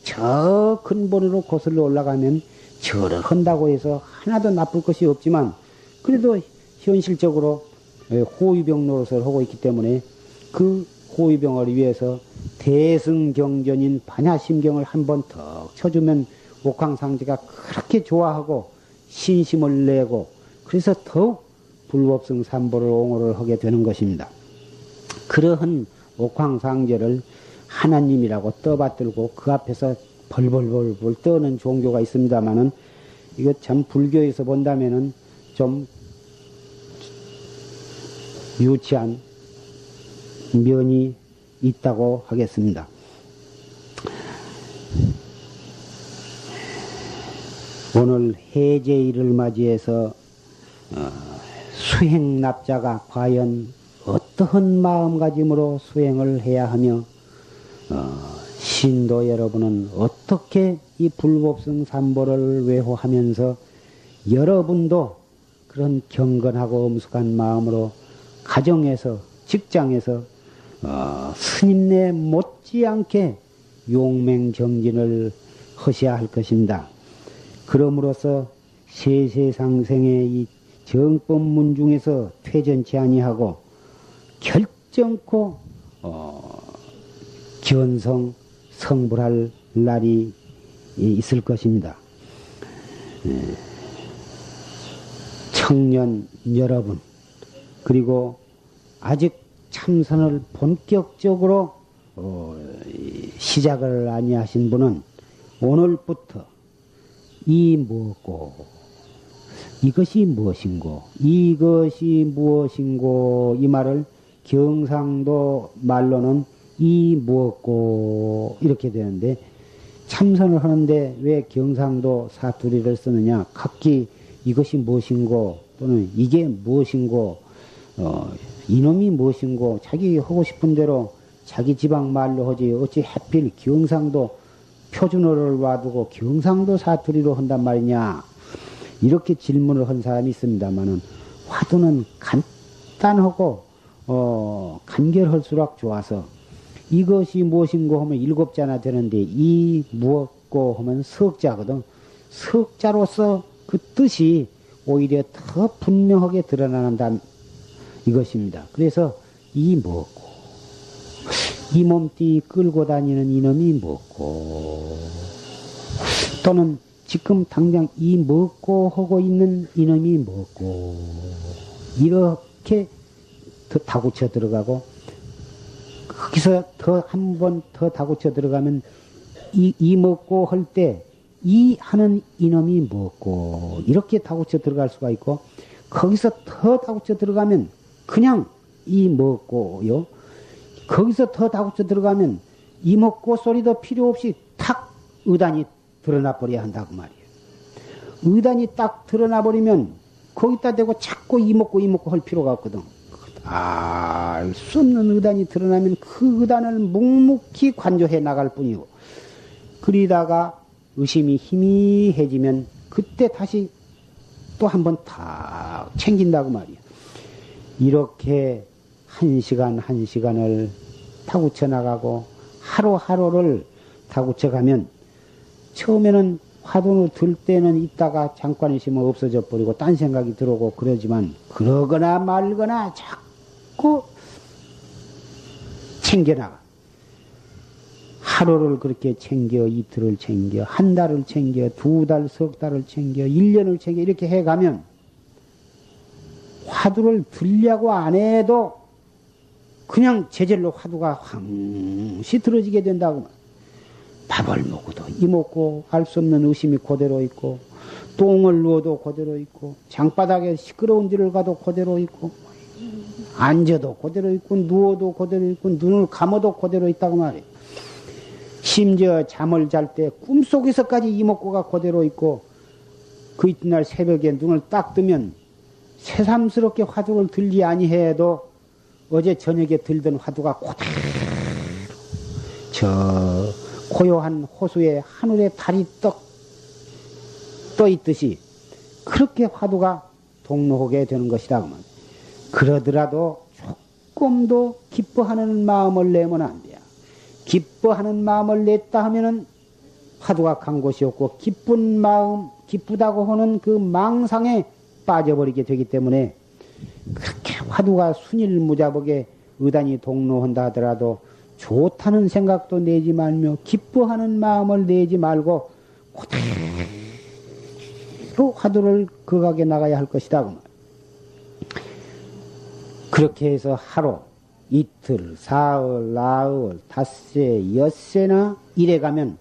저 근본으로 거슬러 올라가면 절을 한다고 해서 하나도 나쁠 것이 없지만 그래도 현실적으로 호위병 노릇을 하고 있기 때문에 그 호위병을 위해서 대승경전인 반야심경을 한번 더 쳐주면 옥황상제가 그렇게 좋아하고 신심을 내고 그래서 더욱 불법성 삼보를 옹호를 하게 되는 것입니다. 그러한 옥황상제를 하나님이라고 떠받들고 그 앞에서 벌벌벌벌 떠는 종교가 있습니다만은 이거 참 불교에서 본다면은 좀 유치한 면이 있다고 하겠습니다. 오늘 해제일을 맞이해서 수행납자가 과연 어떠한 마음가짐으로 수행을 해야 하며 신도 여러분은 어떻게 이 불법성 삼보를 외호하면서 여러분도 그런 경건하고 엄숙한 마음으로 가정에서 직장에서 스님네 못지않게 용맹정진을 하셔야 할 것입니다. 그럼으로써 세세상생의 이 정법문 중에서 퇴전치 아니하고 결정코 견성 성불할 날이 있을 것입니다. 청년 여러분 그리고 아직 참선을 본격적으로 시작을 아니하신 분은 오늘부터 이 무엇고 이것이 무엇인고 이것이 무엇인고 이 말을 경상도 말로는 이 무엇고 이렇게 되는데 참선을 하는데 왜 경상도 사투리를 쓰느냐 각기 이것이 무엇인고 또는 이게 무엇인고 이놈이 무엇인고 자기 하고 싶은 대로 자기 지방 말로 하지 어찌 하필 경상도 표준어를 놔두고 경상도 사투리로 한단 말이냐 이렇게 질문을 한 사람이 있습니다만은 화두는 간단하고 간결할수록 좋아서 이것이 무엇인고 하면 7자나 되는데 이 무엇고 하면 석자거든. 석자로서 그 뜻이 오히려 더 분명하게 드러난다 이것입니다. 그래서 이 무엇고 이 몸띠 끌고 다니는 이놈이 무엇고 또는 지금 당장 이 먹고 하고 있는 이놈이 무엇고 이렇게 더 다구쳐 들어가고 거기서 더 한 번 더 다구쳐 들어가면 이 먹고 할 때 이 하는 이놈이 무엇고 이렇게 다구쳐 들어갈 수가 있고 거기서 더 다구쳐 들어가면 그냥 이 먹고요. 거기서 더 다구쳐 들어가면 이 먹고 소리도 필요 없이 탁 의단이 드러나 버려야 한다고 말이에요. 의단이 딱 드러나 버리면 거기다 대고 자꾸 이먹고 할 필요가 없거든. 알 수 없는 의단이 드러나면 그 의단을 묵묵히 관조해 나갈 뿐이고, 그러다가 의심이 희미해지면 그때 다시 또 한 번 탁 챙긴다고 말이야. 이렇게 한 시간을 타구쳐 나가고 하루하루를 타구쳐 가면 처음에는 화두를 들 때는 있다가 잠깐 있으면 없어져 버리고 딴 생각이 들어오고 그러지만 그러거나 말거나 자꾸 챙겨나가. 하루를 그렇게 챙겨, 이틀을 챙겨, 한 달을 챙겨, 두 달, 석 달을 챙겨, 1년을 챙겨 이렇게 해가면 화두를 들려고 안 해도 그냥 제절로 화두가 황시 들어지게 된다고. 밥을 먹어도 이먹고 알 수 없는 의심이 그대로 있고, 똥을 누워도 그대로 있고, 장바닥에 시끄러운 데를 가도 그대로 있고, 앉아도 그대로 있고, 누워도 그대로 있고, 눈을 감아도 그대로 있다고 말이에요. 심지어 잠을 잘 때 꿈속에서까지 이먹고가 그대로 있고, 그 이튿날 새벽에 눈을 딱 뜨면 새삼스럽게 화두를 들지 아니해도 어제 저녁에 들던 화두가 그대로 저 고요한 호수에 하늘에 달이 떠 있듯이 그렇게 화두가 동로하게 되는 것이다. 그러더라도 조금도 기뻐하는 마음을 내면 안 돼요. 기뻐하는 마음을 냈다 하면은 화두가 간 곳이 없고, 기쁜 마음, 기쁘다고 하는 그 망상에 빠져버리게 되기 때문에, 그렇게 화두가 순일무자복에 의단이 동로한다 하더라도 좋다는 생각도 내지 말며 기뻐하는 마음을 내지 말고 그대로 화두를 거각에 나가야 할 것이다. 그렇게 해서 하루, 이틀, 사흘, 나흘, 닷새, 엿새나 이래가면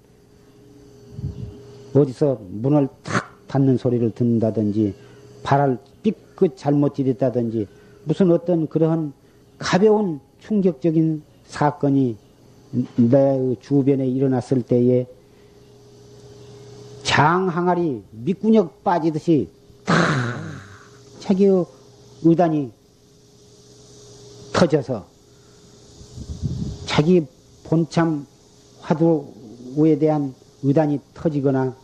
어디서 문을 탁 닫는 소리를 듣는다든지, 발을 삐끗 잘못 지렸다든지, 무슨 어떤 그러한 가벼운 충격적인 사건이 내 주변에 일어났을 때에 장항아리 밑구녕 빠지듯이 탁 자기의 의단이 터져서 자기 본참 화두에 대한 의단이 터지거나,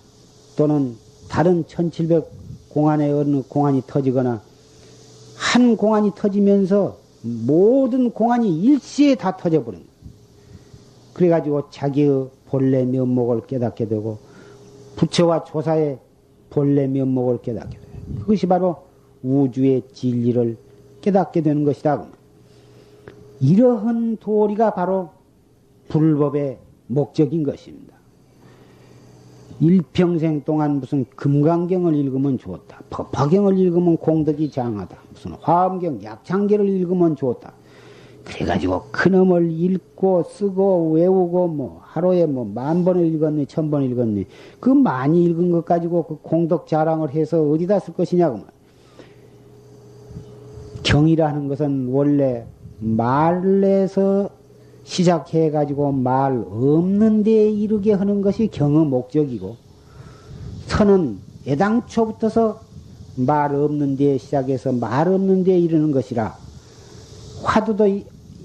또는 다른 1700 공안의 어느 공안이 터지거나, 한 공안이 터지면서 모든 공안이 일시에 다 터져버린 거예요. 그래가지고 자기의 본래 면목을 깨닫게 되고, 부처와 조사의 본래 면목을 깨닫게 돼요. 그것이 바로 우주의 진리를 깨닫게 되는 것이다. 이러한 도리가 바로 불법의 목적인 것입니다. 일평생 동안 무슨 금강경을 읽으면 좋다, 법화경을 읽으면 공덕이 장하다, 무슨 화엄경, 약창계를 읽으면 좋다. 그래가지고 그놈을 읽고 쓰고 외우고 뭐 하루에 뭐 10,000번을 읽었니 1,000번 읽었니, 그 많이 읽은 것 가지고 그 공덕 자랑을 해서 어디다 쓸 것이냐고. 경이라는 것은 원래 말에서 시작해가지고 말 없는 데에 이르게 하는 것이 경의 목적이고, 선은 애당초부터서 말 없는 데에 시작해서 말 없는 데에 이르는 것이라, 화두도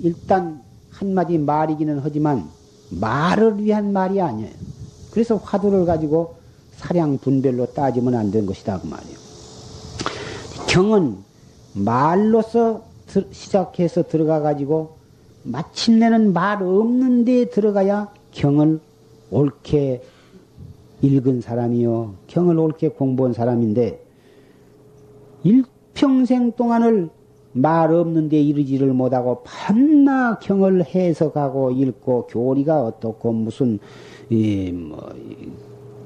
일단 한마디 말이기는 하지만 말을 위한 말이 아니에요. 그래서 화두를 가지고 사량 분별로 따지면 안 되는 것이다 그 말이에요. 경은 말로서 시작해서 들어가 가지고 마침내는 말 없는 데에 들어가야 경을 옳게 읽은 사람이요, 경을 옳게 공부한 사람인데, 일평생 동안을 말 없는 데 이르지를 못하고 밤낮 경을 해석하고 읽고 교리가 어떻고 무슨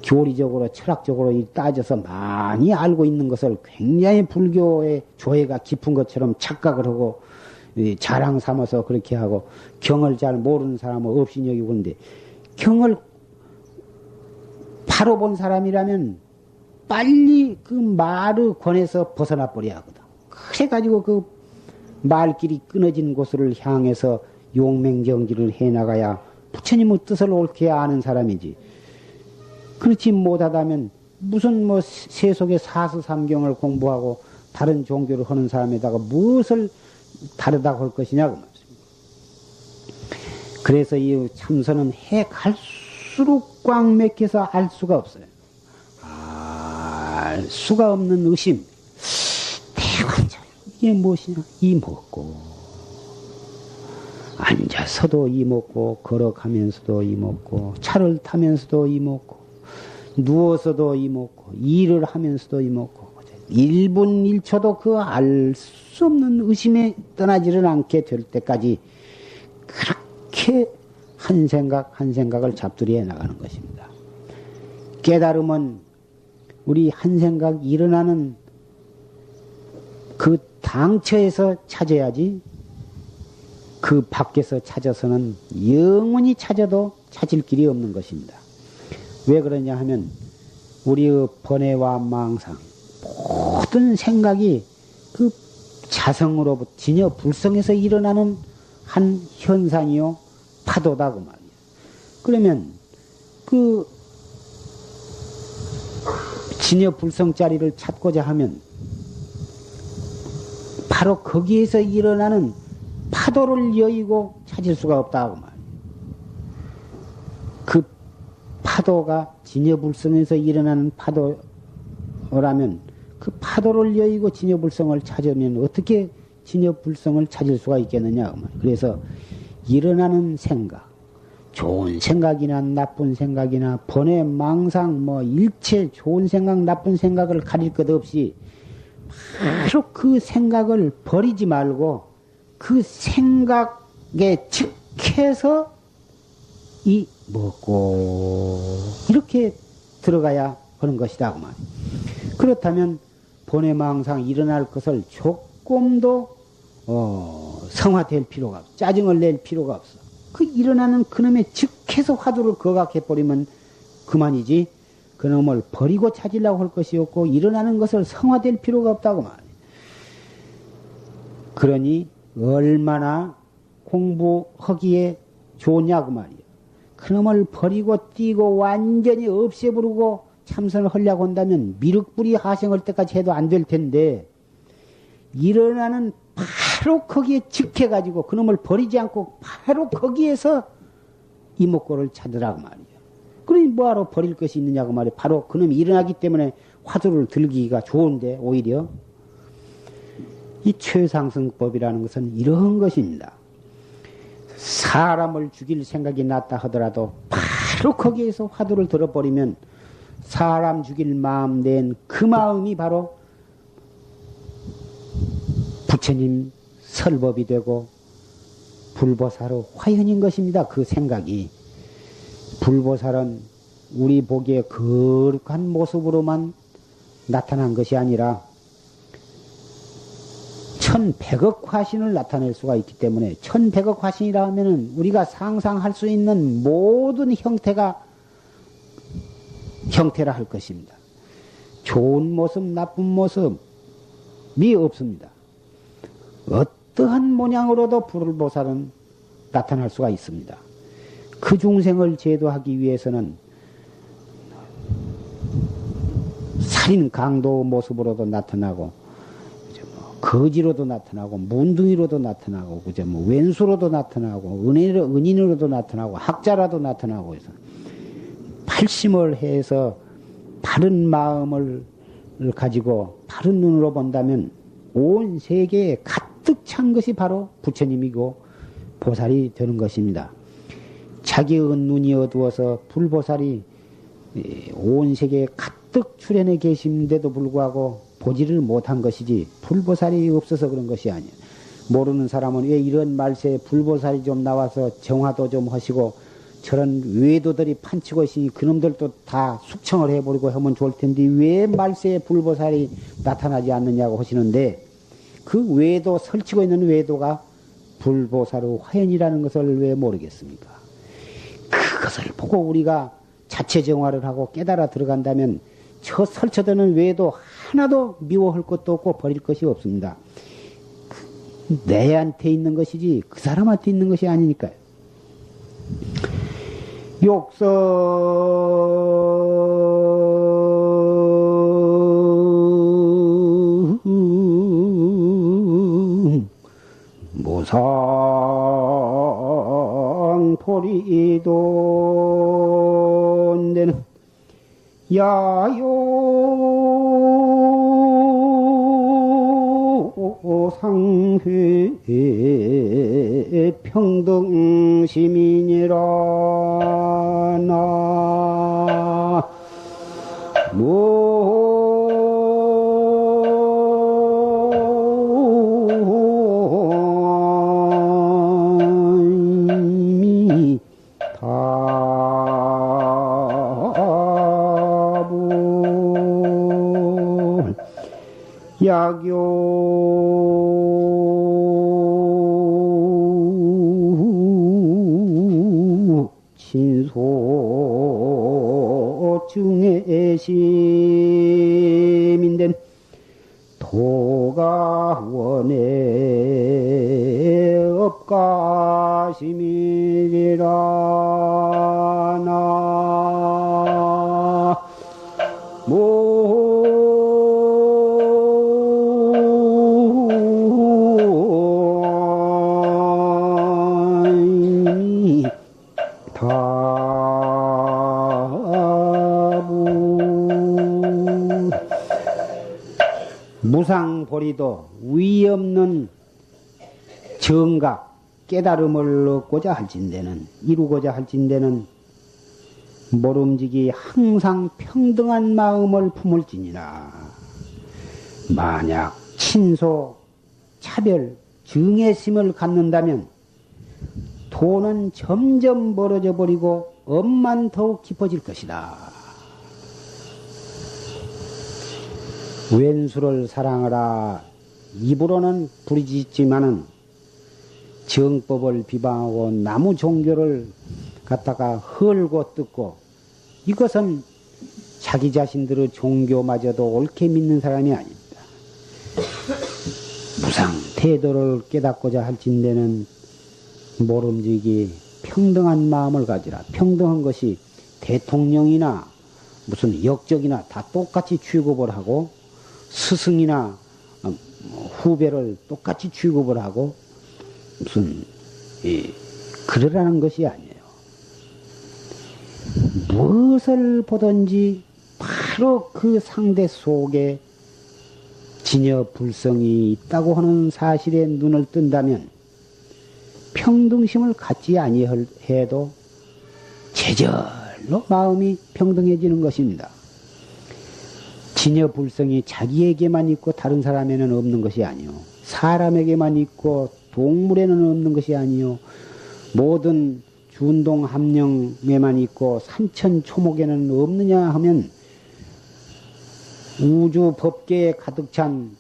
교리적으로 철학적으로 따져서 많이 알고 있는 것을 굉장히 불교의 조예가 깊은 것처럼 착각을 하고 자랑 삼아서 그렇게 하고, 경을 잘 모르는 사람은 없이 여기고 있는데, 경을 바로 본 사람이라면 빨리 그 말의 권에서 벗어나 버려야 하거든. 그래가지고 그 말길이 끊어진 곳을 향해서 용맹정지를 해나가야 부처님의 뜻을 옳게 아는 사람이지. 그렇지 못하다면 무슨 뭐 세속의 사스삼경을 공부하고 다른 종교를 하는 사람에다가 무엇을 다르다고 할 것이냐 그 말씀입니다. 그래서 이 참선은 해 갈수록 꽉 맥혀서 알 수가 없어요. 알 수가 없는 의심. 대관절 이게 무엇이냐? 이 먹고 앉아서도 이 먹고 걸어가면서도 이 먹고 차를 타면서도 이 먹고 누워서도 이 먹고 일을 하면서도 이 먹고 1분 1초도 그 알 수 없는 의심에 떠나지를 않게 될 때까지 그렇게 한 생각 한 생각을 잡두리해 나가는 것입니다. 깨달음은 우리 한 생각 일어나는 그 당처에서 찾아야지 그 밖에서 찾아서는 영원히 찾아도 찾을 길이 없는 것입니다. 왜 그러냐 하면 우리의 번뇌와 망상 모든 생각이 그 자성으로부터 진여 불성에서 일어나는 한 현상이요 파도다 그 말이에요. 그러면 그 진여 불성 자리를 찾고자 하면 바로 거기에서 일어나는 파도를 여의고 찾을 수가 없다고 말이에요. 그 파도가 진여불성에서 일어나는 파도라면 그 파도를 여의고 진여불성을 찾으면 어떻게 진여불성을 찾을 수가 있겠느냐 그 말이에요. 그래서 일어나는 생각, 좋은 생각이나 나쁜 생각이나 번뇌, 망상, 뭐 일체 좋은 생각, 나쁜 생각을 가릴 것 없이 바로 그 생각을 버리지 말고 그 생각에 즉해서 이 먹고 이렇게 들어가야 하는 것이다 그 말이에요. 그렇다면 번뇌망상 일어날 것을 조금도 성화될 필요가 없어. 짜증을 낼 필요가 없어. 그 일어나는 그놈의 즉해서 화두를 거각해버리면 그만이지 그놈을 버리고 찾으려고 할 것이 없고 일어나는 것을 성화될 필요가 없다고 말이에요. 그러니 얼마나 공부하기에 좋냐고 말이에요. 그놈을 버리고 띄고 완전히 없애버리고 참선을 하려고 한다면 미륵불이 하생할 때까지 해도 안 될 텐데 일어나는 바로 거기에 직해가지고 그놈을 버리지 않고 바로 거기에서 이목구를 찾으라고 말이에요. 그러니 뭐하러 버릴 것이 있느냐고 말이에요. 바로 그놈이 일어나기 때문에 화두를 들기가 좋은데 오히려 이 최상승법이라는 것은 이러한 것입니다. 사람을 죽일 생각이 났다 하더라도 바로 거기에서 화두를 들어버리면 사람 죽일 마음 낸 그 마음이 바로 부처님 설법이 되고 불보살의 화연인 것입니다. 그 생각이. 불보살은 우리 보기에 거룩한 모습으로만 나타난 것이 아니라 1100억 화신을 나타낼 수가 있기 때문에 1100억 화신이라 하면은 우리가 상상할 수 있는 모든 형태라 할 것입니다. 좋은 모습, 나쁜 모습이 없습니다. 어떠한 모양으로도 불보살은 나타날 수가 있습니다. 그 중생을 제도하기 위해서는 살인 강도 모습으로도 나타나고 거지로도 나타나고 문둥이로도 나타나고 그저 뭐 왼수로도 나타나고 은인으로도 나타나고 학자라도 나타나고 해서 발심을 해서 바른 마음을 가지고 바른 눈으로 본다면 온 세계에 가득 찬 것이 바로 부처님이고 보살이 되는 것입니다. 자기의 눈이 어두워서 불보살이 온 세계에 가득 출현해 계신데도 불구하고 보지를 못한 것이지 불보살이 없어서 그런 것이 아니에요. 모르는 사람은 왜 이런 말세에 불보살이 좀 나와서 정화도 좀 하시고 저런 외도들이 판치고 있으니 그놈들도 다 숙청을 해버리고 하면 좋을 텐데 왜 말세에 불보살이 나타나지 않느냐고 하시는데 그 외도 설치고 있는 외도가 불보살의 화연이라는 것을 왜 모르겠습니까? 그것을 보고 우리가 자체 정화를 하고 깨달아 들어간다면 저 설쳐드는 외도 하나도 미워할 것도 없고 버릴 것이 없습니다. 내한테 있는 것이지 그 사람한테 있는 것이 아니니까요. 욕설 무상보리도 야요상회 평등시민이라 약요 친소증애심인된 도가원의 업가심이리라 무상보리도 위없는 정각, 깨달음을 얻고자 할진대는, 이루고자 할진대는 모름지기 항상 평등한 마음을 품을지니라. 만약 친소, 차별, 증애심을 갖는다면 도는 점점 멀어져 버리고 업만 더욱 깊어질 것이다. 왼수를 사랑하라 입으로는 부르짖지만은 정법을 비방하고 나무 종교를 갖다가 헐고 뜯고 이것은 자기 자신들의 종교마저도 옳게 믿는 사람이 아닙니다. 무상 태도를 깨닫고자 할진대는 모름지기 평등한 마음을 가지라. 평등한 것이 대통령이나 무슨 역적이나 다 똑같이 취급을 하고 스승이나 후배를 똑같이 취급을 하고 무슨 그러라는 것이 아니에요. 무엇을 보든지 바로 그 상대 속에 진여불성이 있다고 하는 사실에 눈을 뜬다면 평등심을 갖지 아니해도 제절로 마음이 평등해지는 것입니다. 진여불성이 자기에게만 있고 다른 사람에는 없는 것이 아니요. 사람에게만 있고 동물에는 없는 것이 아니요. 모든 준동함령에만 있고 산천초목에는 없느냐 하면 우주 법계에 가득 찬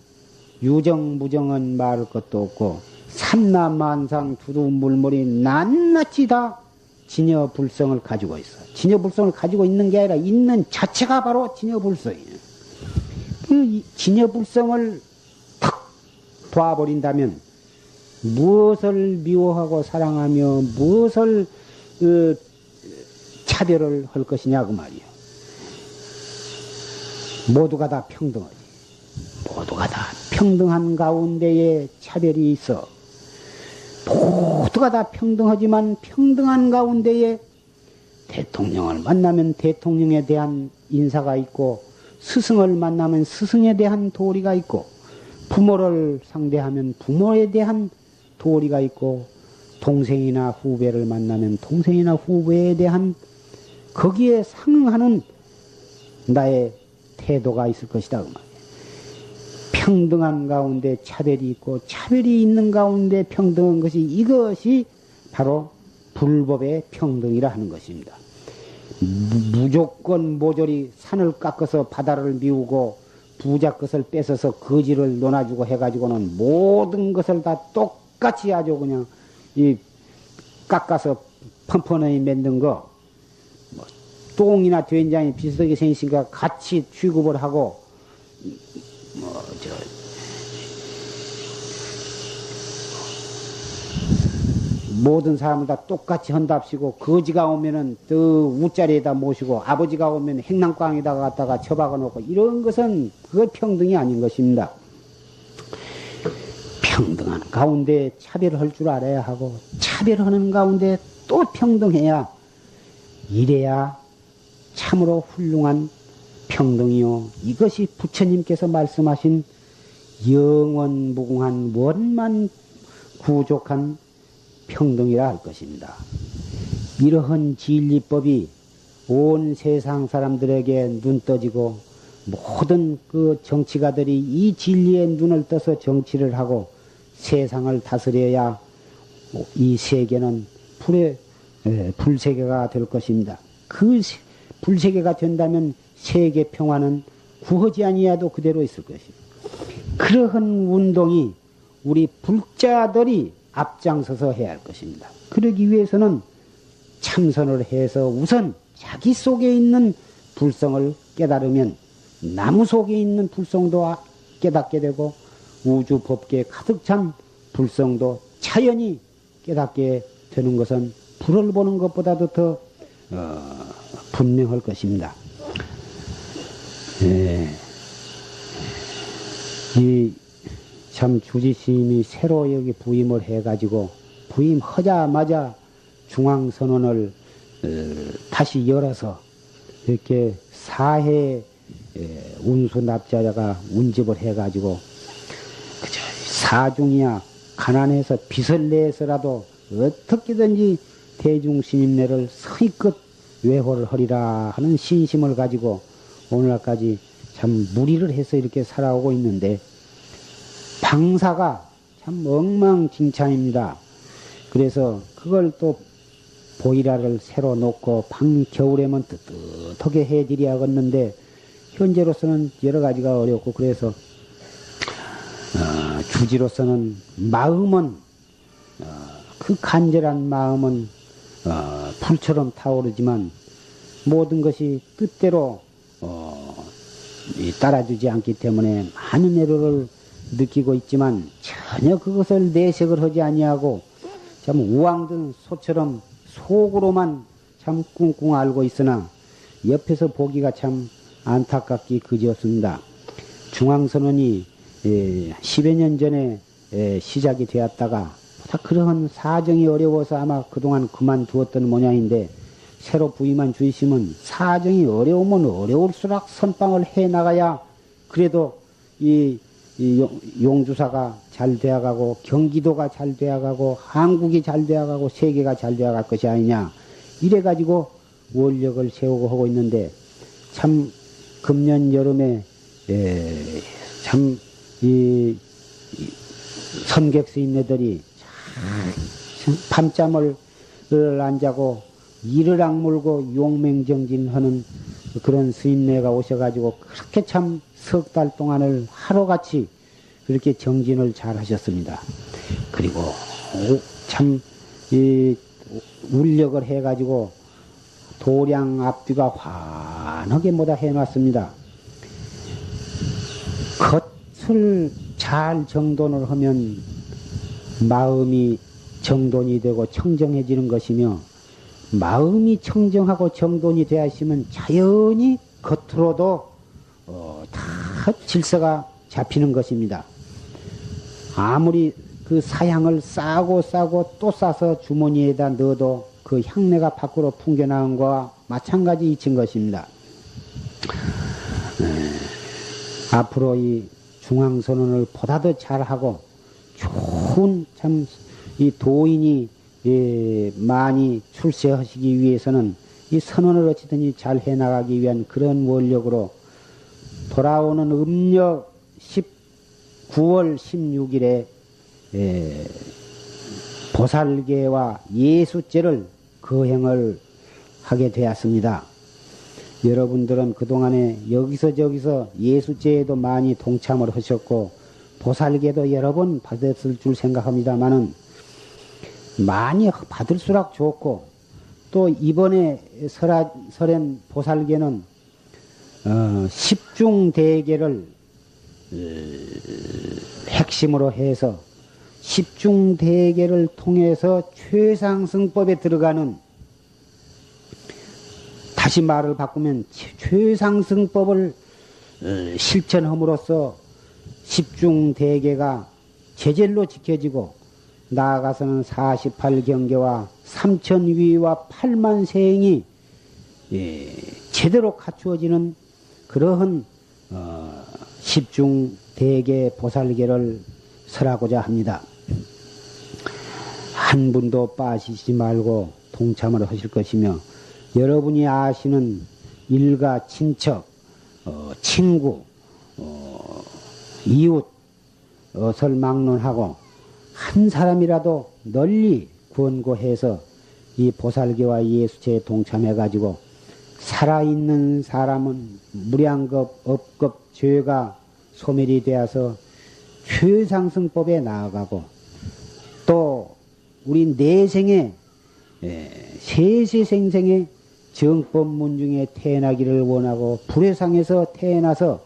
유정무정은 말할 것도 없고 삼라만상 두두물물이 낱낱이 다 진여불성을 가지고 있어. 진여불성을 가지고 있는 게 아니라 있는 자체가 바로 진여불성이에요. 그 진여불성을 탁 봐버린다면 무엇을 미워하고 사랑하며 무엇을 차별을 할 것이냐 그 말이요. 모두가 다 평등하지. 모두가 다 평등한 가운데에 차별이 있어. 모두가 다 평등하지만 평등한 가운데에 대통령을 만나면 대통령에 대한 인사가 있고 스승을 만나면 스승에 대한 도리가 있고 부모를 상대하면 부모에 대한 도리가 있고 동생이나 후배를 만나면 동생이나 후배에 대한 거기에 상응하는 나의 태도가 있을 것이다. 그 말이에요. 평등한 가운데 차별이 있고 차별이 있는 가운데 평등한 것이 이것이 바로 불법의 평등이라 하는 것입니다. 무조건 모조리 산을 깎아서 바다를 미우고 부자 것을 뺏어서 거지를 논아주고 해가지고는 모든 것을 다 똑같이 아주 그냥 이 깎아서 펀펀하게 만든 거, 뭐 똥이나 된장이 비슷하게 생기니까 같이 취급을 하고 모든 사람을 다 똑같이 한답시고 거지가 오면은 또 웃자리에다 모시고 아버지가 오면 행랑꽝에다가 갖다가 처박아 놓고 이런 것은 그거 평등이 아닌 것입니다. 평등한 가운데 차별할 줄 알아야 하고 차별하는 가운데 또 평등해야 이래야 참으로 훌륭한 평등이요. 이것이 부처님께서 말씀하신 영원무궁한 원만 구족한 평등이라 할 것입니다. 이러한 진리법이 온 세상 사람들에게 눈 떠지고 모든 그 정치가들이 이 진리에 눈을 떠서 정치를 하고 세상을 다스려야 이 세계는 불세계가 될 것입니다. 그 불세계가 된다면 세계 평화는 구하지 아니하도 그대로 있을 것입니다. 그러한 운동이 우리 불자들이 앞장서서 해야 할 것입니다. 그러기 위해서는 참선을 해서 우선 자기 속에 있는 불성을 깨달으면 나무 속에 있는 불성도 깨닫게 되고 우주 법계에 가득 찬 불성도 자연히 깨닫게 되는 것은 불을 보는 것보다도 더 분명할 것입니다. 이 참 주지스님이 새로 여기 부임을 해가지고 부임하자마자 중앙선언을 다시 열어서 이렇게 사해 운수납자가 운집을 해가지고 그저 사중이야 가난해서 빚을 내서라도 어떻게든지 대중스님네를 성의껏 외호를 하리라 하는 신심을 가지고 오늘날까지 참 무리를 해서 이렇게 살아오고 있는데 방사가 참 엉망진창입니다. 그래서 그걸 또 보일화를 새로 놓고 겨울에만 뜨뜻하게 해드려야겠는데 현재로서는 여러 가지가 어렵고 그래서 주지로서는 마음은 그 간절한 마음은 불처럼 타오르지만 모든 것이 뜻대로 따라주지 않기 때문에 많은 애로를 느끼고 있지만 전혀 그것을 내색을 하지 아니하고 참 우왕든 소처럼 속으로만 참 꿍꿍 알고 있으나 옆에서 보기가 참 안타깝기 그지없습니다. 중앙선언이 10여 년 전에 시작이 되었다가 다 그러한 사정이 어려워서 아마 그동안 그만두었던 모양인데 새로 부임한 주이심은 사정이 어려우면 어려울수록 선방을 해나가야 그래도 이 용주사가 잘 되어가고 경기도가 잘 되어가고 한국이 잘 되어가고 세계가 잘 되어갈 것이 아니냐 이래가지고 원력을 세우고 하고 있는데 참 금년 여름에 참 이 선객 스님네들이 밤잠을 안 자고 이를 악물고 용맹정진하는 그런 스님네가 오셔가지고 그렇게 참 석 달 동안을 하루같이 그렇게 정진을 잘 하셨습니다. 그리고 참 울력을 해가지고 도량 앞뒤가 환하게 뭐다 해놨습니다. 겉을 잘 정돈을 하면 마음이 정돈이 되고 청정해지는 것이며 마음이 청정하고 정돈이 되어 있으면 자연히 겉으로도 다 질서가 잡히는 것입니다. 아무리 그 사향을 싸고 또 싸서 주머니에다 넣어도 그 향내가 밖으로 풍겨나온 것과 마찬가지 이친 것입니다. 앞으로 이 중앙선언을 보다 더 잘하고 좋은 참 이 도인이 많이 출세하시기 위해서는 이 선언을 어찌든지 잘 해나가기 위한 그런 원력으로 돌아오는 음력 9월 16일에 보살계와 예수제를 거행을 하게 되었습니다. 여러분들은 그동안에 여기서 저기서 예수제에도 많이 동참을 하셨고 보살계도 여러 번 받았을 줄 생각합니다마는 많이 받을수록 좋고 또 이번에 설엔 보살계는 십중대계를 핵심으로 해서 십중대계를 통해서 최상승법에 들어가는 다시 말을 바꾸면 최상승법을 실천함으로써 십중대계가 제절로 지켜지고 나아가서는 48경계와 3천위와 8만세행이 제대로 갖추어지는 그러한 십중 대계 보살계를 설하고자 합니다. 한 분도 빠지지 말고 동참을 하실 것이며 여러분이 아시는 일가 친척, 친구, 이웃 을 막론하고 한 사람이라도 널리 권고해서 이 보살계와 예수체에 동참해가지고 살아있는 사람은 무량겁, 업급, 죄가 소멸이 되어서 최상승법에 나아가고 또 우리 내생에 세세생생의 정법문 중에 태어나기를 원하고 불회상에서 태어나서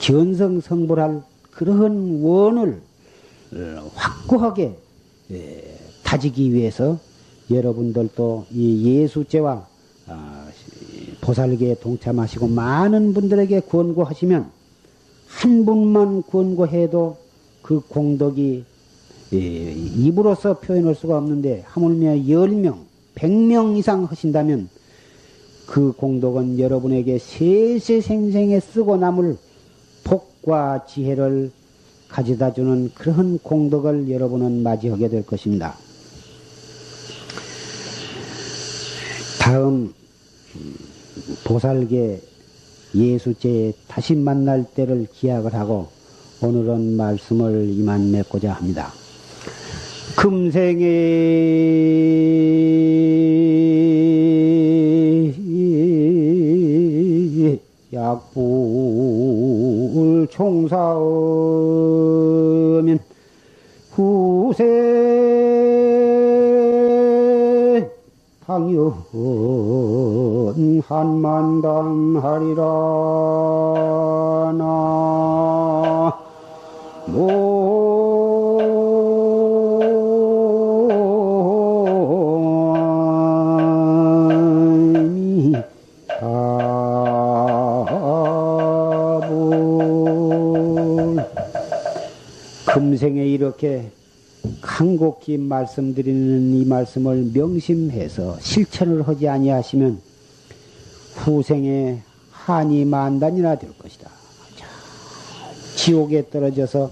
견성성불할 그러한 원을 확고하게 다지기 위해서 여러분들도 이 예수제와 보살계에 동참하시고 많은 분들에게 권고하시면 한 분만 권고해도 그 공덕이 입으로서 표현할 수가 없는데 하물며 10명, 100명 이상 하신다면 그 공덕은 여러분에게 세세생생에 쓰고 남을 복과 지혜를 가져다주는 그런 공덕을 여러분은 맞이하게 될 것입니다. 다음 보살계 예수제에 다시 만날 때를 기약을 하고 오늘은 말씀을 이만 맺고자 합니다. 금생에 약불 총사하면 후세 당연 한만담하리라. 금생에 이렇게 간곡히 말씀드리는 이 말씀을 명심해서 실천을 하지 아니하시면 후생에 한이 만단이나 될 것이다. 지옥에 떨어져서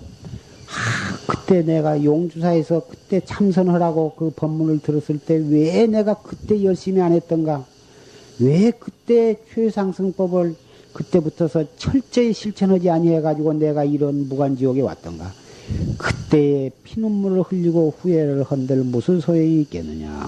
그때 내가 용주사에서 그때 참선하라고 그 법문을 들었을 때 왜 내가 그때 열심히 안 했던가? 왜 그때 최상승법을 그때부터서 철저히 실천하지 아니해가지고 내가 이런 무간지옥에 왔던가? 그때의 피눈물을 흘리고 후회를 한들 무슨 소용이 있겠느냐.